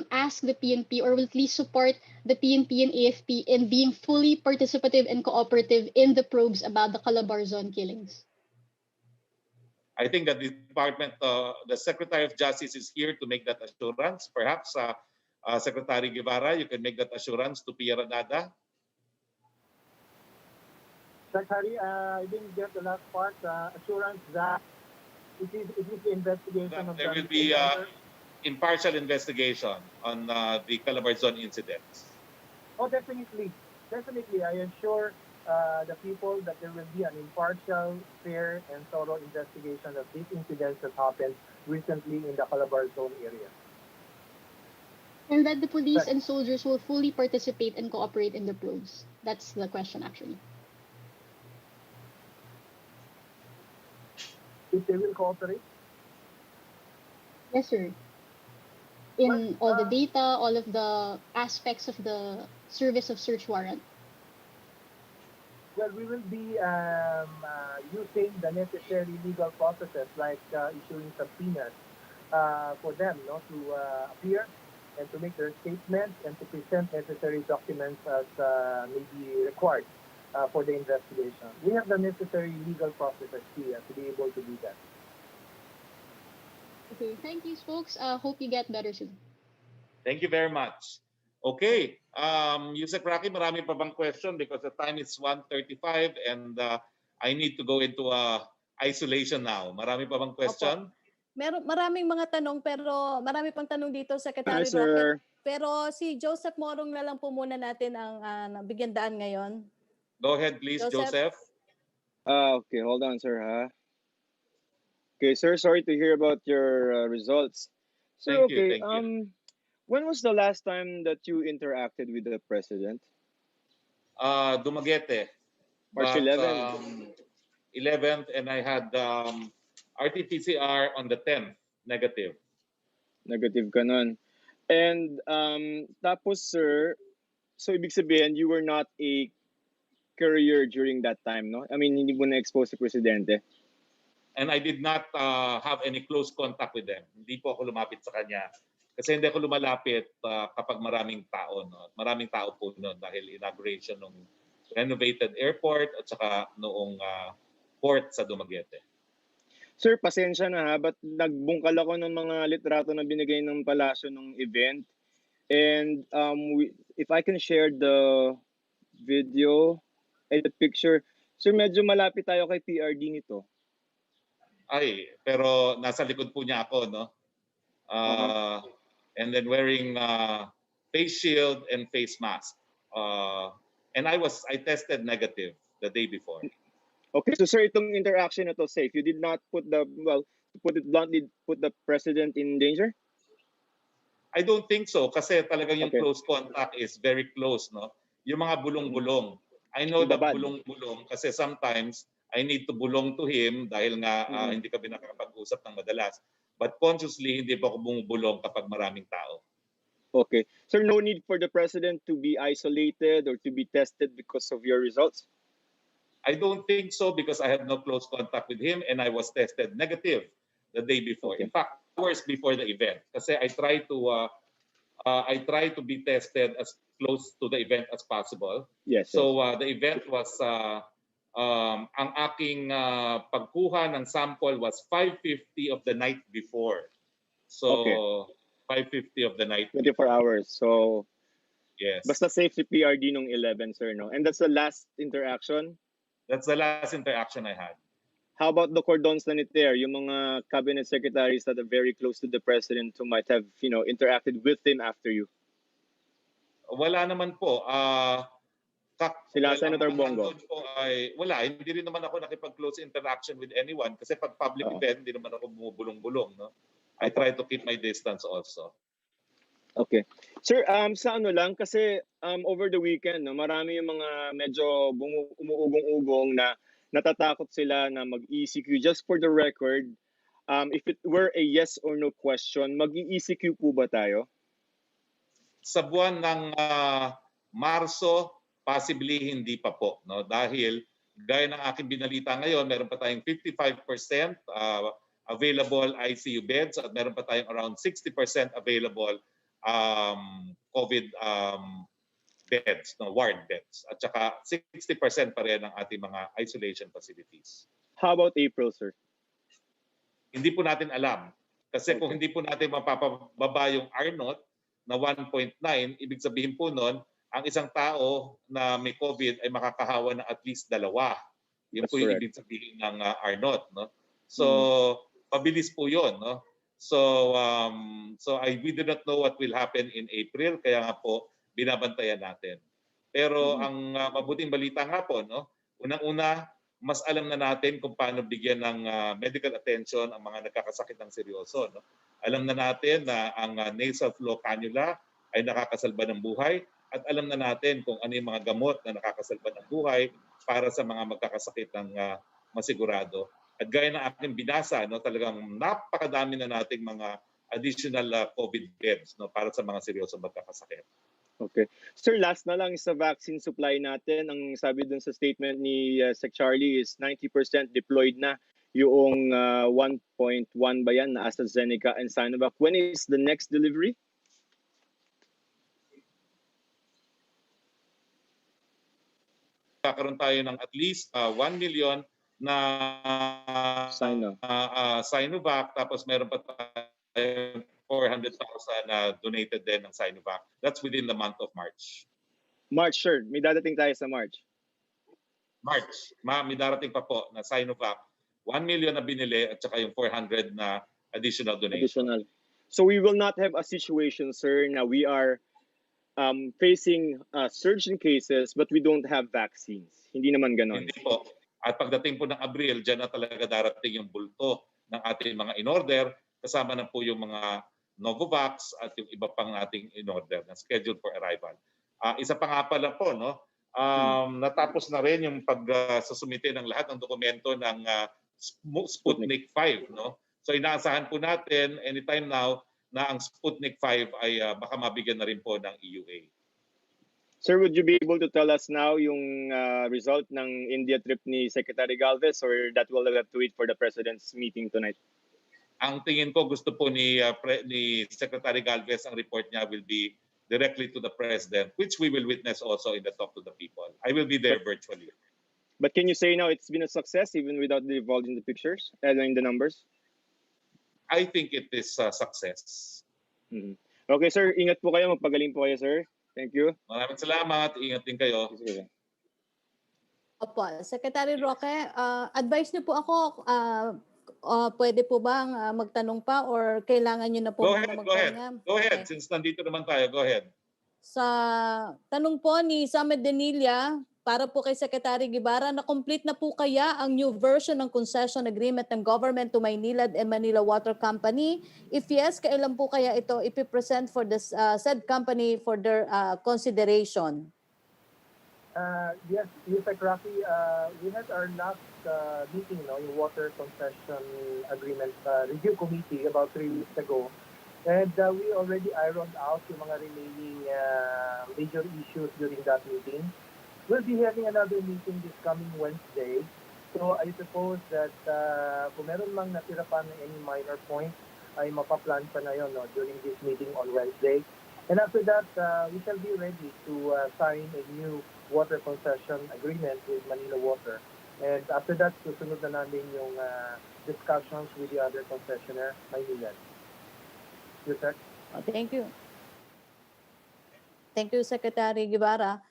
ask the PNP or will at least support the PNP and AFP in being fully participative and cooperative in the probes about the Calabarzon killings? I think that the department, the Secretary of Justice is here to make that assurance. Perhaps Secretary Guevara, you can make that assurance to Pia Ranada. Secretary, I didn't get the last part. Assurance that it is the investigation of there will be impartial investigation on the Calabarzon incidents. Oh, definitely. Definitely. I assure the people that there will be an impartial, fair, and thorough investigation of these incidents that happened recently in the Calabarzon area. And that the police and soldiers will fully participate and cooperate in the probes. That's the question, actually. if they will cooperate? Yes, sir. In all the Well, data, all of the aspects of the service of search warrant. Well, we will be using the necessary legal processes like issuing subpoenas for them, to appear and to make their statements and to present necessary documents as may be required for the investigation. We have the necessary legal processes here to be able to do that. Okay, thank you, folks. Hope you get better soon. Thank you very much. Okay, Yusek Roque, marami pa bang question because the time is 1:35 and I need to go into isolation now. Marami pa bang question? Maraming mga tanong pero marami pang tanong dito, Secretary Hi, Roque. sir. Pero si Joseph Morong na lang po muna natin ang bigyan daan ngayon. Go ahead please, Joseph. Joseph. Okay, hold on, sir. Okay, sir, sorry to hear about your results. Sir, Thank you, okay, thank you. when was the last time that you interacted with the president? Dumaguete. March But, 11th. 11th, and I had RT-PCR on the 10th, negative. Negative ka nun. And tapos, sir, so ibig sabihin, you were not a courier during that time, no? I mean, hindi mo na-expose si presidente. And I did not have any close contact with them. Hindi po ako lumapit sa kanya. Kasi hindi ako lumalapit kapag maraming tao. No? Maraming tao po noon dahil inauguration ng renovated airport at saka noong port sa Dumaguete. Sir, pasensya na ba't nagbungkal ako ng mga litrato na binigay ng palasyo ng event. And if I can share the video and the picture, sir, medyo malapit tayo kay PRD nito. Ay, pero nasa likod po niya ako, no? And then wearing face shield and face mask. And I tested negative the day before. Okay, so sir, itong interaction na to safe. You did not put to put it bluntly, put the president in danger? I don't think so kasi talagang yung Okay. close contact is very close, no? Yung mga bulong-bulong. I know that Babad. bulong-bulong kasi sometimes I need to bulong to him dahil nga hindi kami nakakapag-usap ng madalas. But consciously, hindi pa ako bumubulong kapag maraming tao. Okay. Sir, no need for the president to be isolated or to be tested because of your results? I don't think so because I had no close contact with him and I was tested negative the day before. Okay. In fact, hours before the event. Kasi I try to be tested as close to the event as possible. Yes. So the event was ang aking pagkuha ng sample was 5:50 of the night before. So Okay. 5:50 of the night 24 before. hours. So, Yes. basta safe si PRD nung 11, sir, no? And that's the last interaction? That's the last interaction I had. How about the cordon sanitaire, yung mga cabinet secretaries that are very close to the president who might have, interacted with him after you? Wala naman po. Sila Senator Bongo? Po ay, wala. Hindi rin naman ako nakipag-close interaction with anyone kasi pag public event, hindi naman ako bumubulong-bulong. No? I try to keep my distance also. Okay. Sir, sa ano lang, kasi over the weekend, no, marami yung mga medyo umuugong-ugong na natatakot sila na mag-ECQ. Just for the record, if it were a yes or no question, mag-ECQ po ba tayo? Sa buwan ng Marso, possibly hindi pa po. No? Dahil gaya ng aking binalita ngayon, meron pa tayong 55% available ICU beds at meron pa tayong around 60% available COVID beds, no, ward beds. At saka 60% pa rin ang ating mga isolation facilities. How about April, sir? Hindi po natin alam. Kasi Okay. kung hindi po natin mapapababa yung R0 na 1.9, ibig sabihin po nun, ang isang tao na may COVID ay makakahawa ng at least 2. Yun That's po yung correct. ibig sabihin ng R0. No? So, mabilis po yun. No? So, we do not know what will happen in April, kaya nga po, binabantayan natin. Pero ang mabuting balita nga po, no? Unang-una, mas alam na natin kung paano bigyan ng medical attention ang mga nagkakasakit ng seryoso. No? Alam na natin na ang nasal flow cannula ay nakakasalba ng buhay at alam na natin kung ano yung mga gamot na nakakasalba ng buhay para sa mga magkakasakit ng masigurado. At gaya ng aking binasa, no, talagang napakadami na nating mga additional COVID beds, no, para sa mga seryosong magkakasakit. Okay. Sir, last na lang sa vaccine supply natin. Ang sabi dun sa statement ni Sec Charlie is 90% deployed na yung 1.1 ba yan na AstraZeneca and Sinovac. When is the next delivery? Kakaroon tayo ng at least 1 million na Sinovac, tapos meron pa tayo 400,000 na donated din ng Sinovac. That's within the month of March. March, sir. May dadating tayo sa March. March. May darating pa po na Sinovac. 1 million na binili at saka yung 400 na additional donation. Additional. So we will not have a situation, sir, na we are facing a surge in cases but we don't have vaccines. Hindi naman ganon. Hindi po. At pagdating po ng Abril, dyan na talaga darating yung bulto ng ating mga in-order, kasama na po yung mga Novavax at yung iba pang ating in-order na scheduled for arrival. Isa pa nga pala po, no? Natapos na rin yung pagsusumite ng lahat ng dokumento ng Sputnik 5, no? So inaasahan po natin anytime now na ang Sputnik 5 ay baka mabigyan na rin po ng EUA. Sir, would you be able to tell us now yung result ng India trip ni Secretary Galvez, or that will have to wait for the President's meeting tonight? Ang tingin ko gusto po ni Secretary Galvez, ang report niya will be directly to the President, which we will witness also in the Talk to the People. I will be there virtually. But can you say now it's been a success even without divulging the pictures and in the numbers? I think it is a success. Mm-hmm. Okay, sir. Ingat po kayo. Magpagaling po kayo, sir. Thank you. Maraming salamat. Ingat din kayo. Opo, Secretary Roque, advice niyo po ako, pwede po bang magtanong pa or kailangan niyo na po Go muna magpahinga? Go ahead. Okay. Since nandito naman tayo, go ahead. Sa tanong po ni Samed Denilla, para po kay Secretary Guevara, na-complete na po kaya ang new version ng concession agreement ng government to Maynilad and Manila Water Company? If yes, kailan po kaya ito ipipresent for the said company for their consideration? Yes, Roque, we had our last meeting, yung Water Concession Agreement Review Committee about 3 weeks ago. And we already ironed out yung mga remaining major issues during that meeting. We'll be having another meeting this coming Wednesday. So I suppose that kung meron mang natira pa ng any minor point, ay mapaplan pa na yun during this meeting on Wednesday. And after that, we shall be ready to sign a new water concession agreement with Manila Water. And after that, susunod na namin yung discussions with the other concessionaire, Maynilad. Yes, sir. Thank you. Thank you, Secretary Guevara.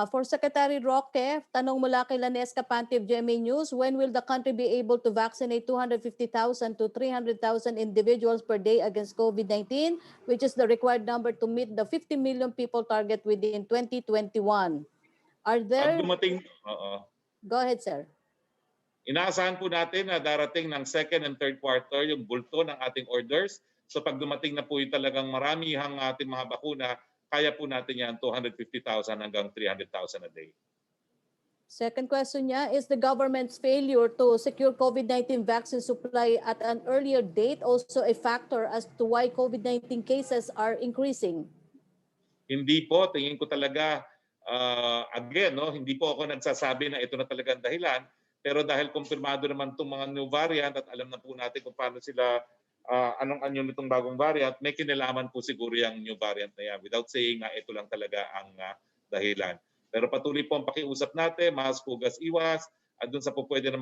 For Secretary Roque, tanong mula kay Lanes Capante of GMA News, when will the country be able to vaccinate 250,000 to 300,000 individuals per day against COVID-19, which is the required number to meet the 50 million people target within 2021? Are there... Pag dumating, Go ahead, sir. inaasahan po natin na darating ng second and third quarter yung bulto ng ating orders. So pag dumating na po yung talagang maramihang ating mga bakuna, kaya po natin yan 250,000 hanggang 300,000 a day. Second question niya, is the government's failure to secure COVID-19 vaccine supply at an earlier date also a factor as to why COVID-19 cases are increasing? Hindi po, tingin ko talaga, again, hindi po ako nagsasabi na ito na talaga ang dahilan, pero dahil kumpirmado naman itong mga new variant at alam na po natin kung paano sila anong anyo nitong bagong variant, may kinalaman po siguro yung new variant na yan without saying na ito lang talaga ang dahilan. Pero patuloy po ang pakiusap natin, mask, hugas, iwas, at dun sa po pwede na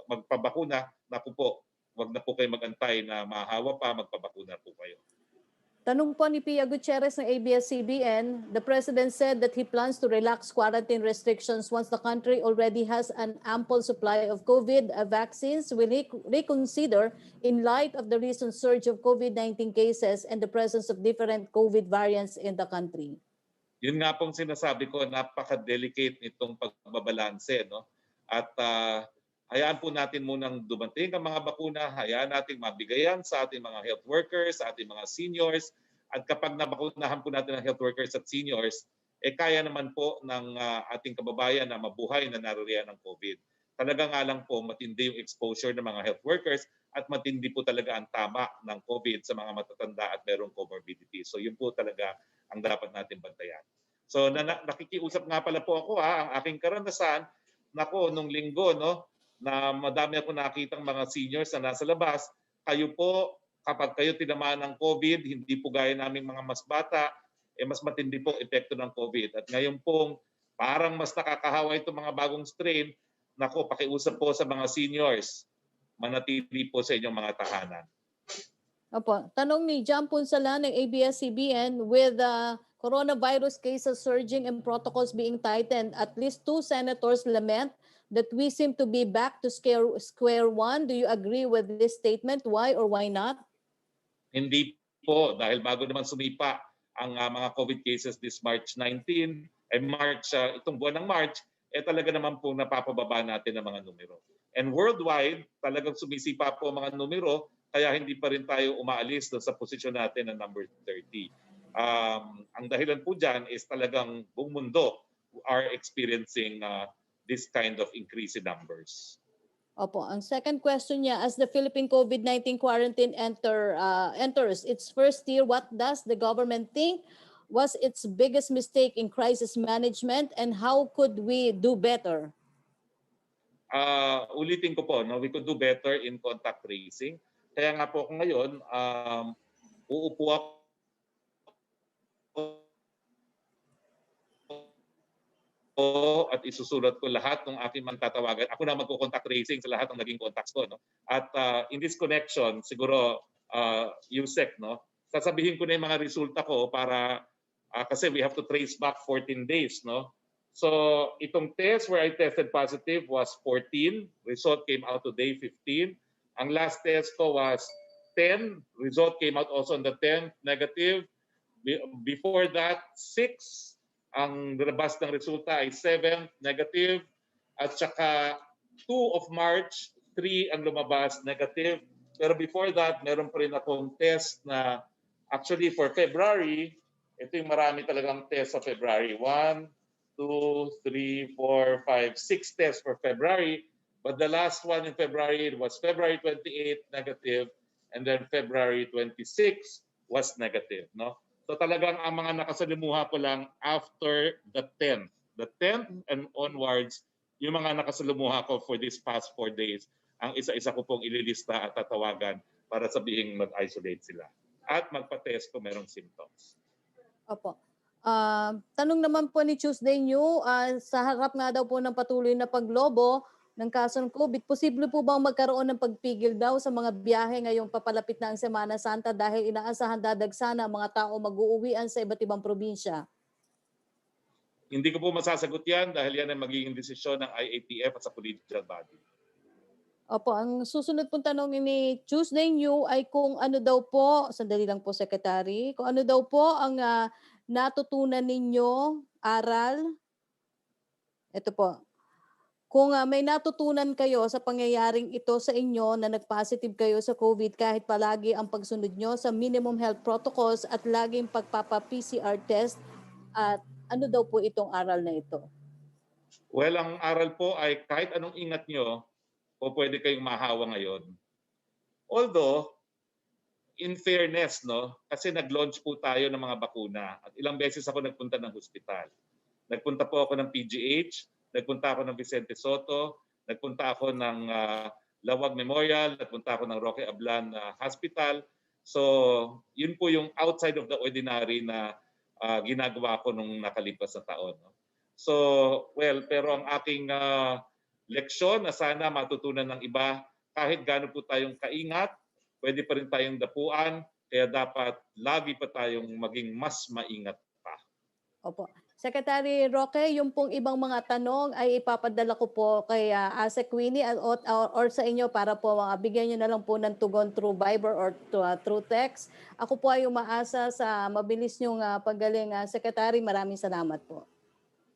magpabakuna, naku po, wag na po kayo magantay na mahawa pa, magpabakuna po kayo. Tanong po ni Pia Gutierrez ng ABS-CBN, the President said that he plans to relax quarantine restrictions once the country already has an ample supply of COVID vaccines. Will he reconsider in light of the recent surge of COVID-19 cases and the presence of different COVID variants in the country? Yun nga pong sinasabi ko, napaka-delicate nitong pagbabalanse. No? At hayaan po natin munang dumating ang mga bakuna, hayaan natin mabigayan sa ating mga health workers, sa ating mga seniors. At kapag nabakunahan po natin ang health workers at seniors, kaya naman po ng ating kababayan na mabuhay na naririyan ng COVID. Talaga nga lang po matindi yung exposure ng mga health workers at matindi po talaga ang tama ng COVID sa mga matatanda at merong comorbidity. So yun po talaga ang dapat natin bantayan. So nakikiusap nga pala po ako ang aking karanasan, nako nung linggo no, na madami ako nakitang mga seniors na nasa labas, kayo po kapag kayo tinamaan ng COVID, hindi po gaya naming mga mas bata, mas matindi po epekto ng COVID. At ngayon pong parang mas nakakahawa itong mga bagong strain, nako pakiusap po sa mga seniors, manatili po sa inyong mga tahanan. Opo. Tanong ni John Punsala ng ABS-CBN, with coronavirus cases surging and protocols being tightened, at least 2 senators lament that we seem to be back to square one. Do you agree with this statement? Why or why not? Hindi po, dahil bago naman sumipa ang mga COVID cases this March 19, itong buwan ng March, talaga naman po napapababa natin ang mga numero. And worldwide, talagang sumisipa po ang mga numero, kaya hindi pa rin tayo umaalis sa posisyon natin na number 30. Ang dahilan po dyan is talagang buong mundo are experiencing this kind of increase in numbers. Opo. Ang second question niya, as the Philippine COVID-19 quarantine enters its first year, what does the government think was its biggest mistake in crisis management and how could we do better? Ulitin ko po, no, we could do better in contact tracing. Kaya nga po ngayon, uupo ako at isusulat ko lahat ng aking magtatawagan. Ako na magko-contact tracing sa lahat ng naging contacts ko. No? At in this connection, siguro, Yusek, no? Sasabihin ko na yung mga resulta ko para, kasi we have to trace back 14 days. No? So itong test where I tested positive was 14. Result came out today, 15. Ang last test ko was 10. Result came out also on the 10th, negative. Before that, 6. Ang nilabas ng resulta ay 7, negative. At saka 2 of March, 3 ang lumabas, negative. Pero before that, meron pa rin akong test na actually for February, ito yung marami talagang test sa February. 1, 2, 3, 4, 5, 6 tests for February. But the last one in February was February 28, negative. And then February 26 was negative. No? So talagang ang mga nakasalimuha ko lang after the 10th. The 10th and onwards, yung mga nakasalimuha ko for these past 4 days, ang isa-isa ko pong ililista at tatawagan para sabihin mag-isolate sila. At magpa-test kung merong symptoms. Opo. Tanong naman po ni Tuesday New, sa harap nga daw po ng patuloy na paglobo ng kaso ng COVID, posible po bang magkaroon ng pagpigil daw sa mga biyahe ngayong papalapit na ang Semana Santa dahil inaasahan dadagsana ang mga tao mag-uuwian sa iba't ibang probinsya? Hindi ko po masasagot yan dahil yan ay magiging desisyon ng IATF at sa collegial body. Opo, ang susunod pong tanong ni Tuesday New ay kung ano daw po, sandali lang po Secretary, kung ano daw po ang natutunan ninyo, aral, ito po, kung may natutunan kayo sa pangyayaring ito sa inyo na nag-positive kayo sa COVID kahit palagi ang pagsunod nyo sa minimum health protocols at laging pagpapa-PCR test, at ano daw po itong aral na ito? Well, ang aral po ay kahit anong ingat nyo, o pwede kayong mahawa ngayon. Although, in fairness, no, kasi nag-launch po tayo ng mga bakuna at ilang beses ako nagpunta ng hospital. Nagpunta po ako ng PGH, nagpunta ako ng Vicente Soto, nagpunta ako ng Lawag Memorial, nagpunta ako ng Roque Ablan Hospital. So, yun po yung outside of the ordinary na ginagawa ko nung nakalipas na taon. No? So, well, pero ang aking leksyon na sana matutunan ng iba, kahit gaano po tayong kaingat, pwede pa rin tayong dapuan, kaya dapat lagi pa tayong maging mas maingat pa. Opo. Secretary Roque, yung pong ibang mga tanong ay ipapadala ko po kay Ase Queenie or sa inyo para po bigyan nyo na lang po ng tugon through Viber or through text. Ako po ay umaasa sa mabilis nyong paggaling, Secretary. Maraming salamat po.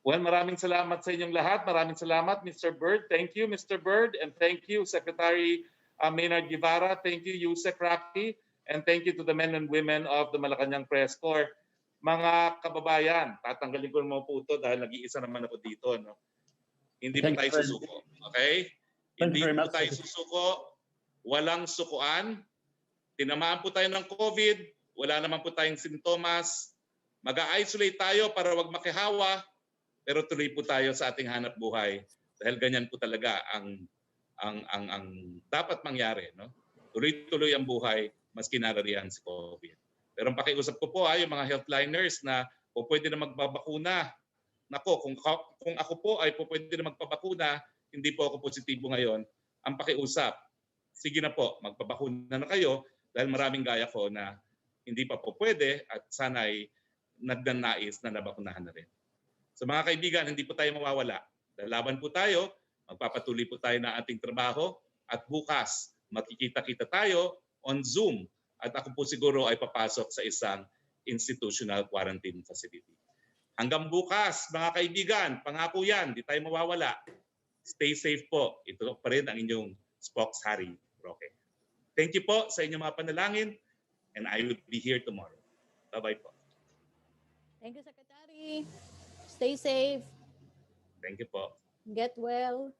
Well, maraming salamat sa inyong lahat. Maraming salamat, Mr. Bird. Thank you, Mr. Bird. And thank you, Secretary Maynard Guevara. Thank you, Yusek Roque. And thank you to the men and women of the Malacanang Press Corps. Mga kababayan, tatanggalin ko naman po ito dahil nag-iisa naman ako dito. No? Hindi po tayo susuko. Okay? Thank you Hindi very po much, tayo Secretary. susuko. Walang sukuan. Tinamaan po tayo ng COVID. Wala naman po tayong sintomas. Mag-isolate tayo para wag makihawa. Pero tuloy po tayo sa ating hanap buhay. Dahil ganyan po talaga ang dapat mangyari. No? Tuloy-tuloy ang buhay maski narariyan si COVID. Pero ang pakiusap ko po ay yung mga healthliners na po pwede na magbabakuna. Nako, kung ako po ay po pwede na magpabakuna, hindi po ako positibo ngayon, ang pakiusap, sige na po, magpabakuna na kayo dahil maraming gaya ko na hindi pa po pwede at sana ay nagnanais na nabakunahan na rin. So mga kaibigan, hindi po tayo mawawala. Lalaban po tayo, magpapatuloy po tayo na ating trabaho at bukas makikita-kita tayo on Zoom at ako po siguro ay papasok sa isang institutional quarantine facility. Hanggang bukas, mga kaibigan, pangako yan, di tayo mawawala. Stay safe po. Ito pa rin ang inyong Spokeshari, Roque. Thank you po sa inyong mga panalangin and I will be here tomorrow. Bye-bye po. Thank you, Secretary. Stay safe. Thank you po. Get well.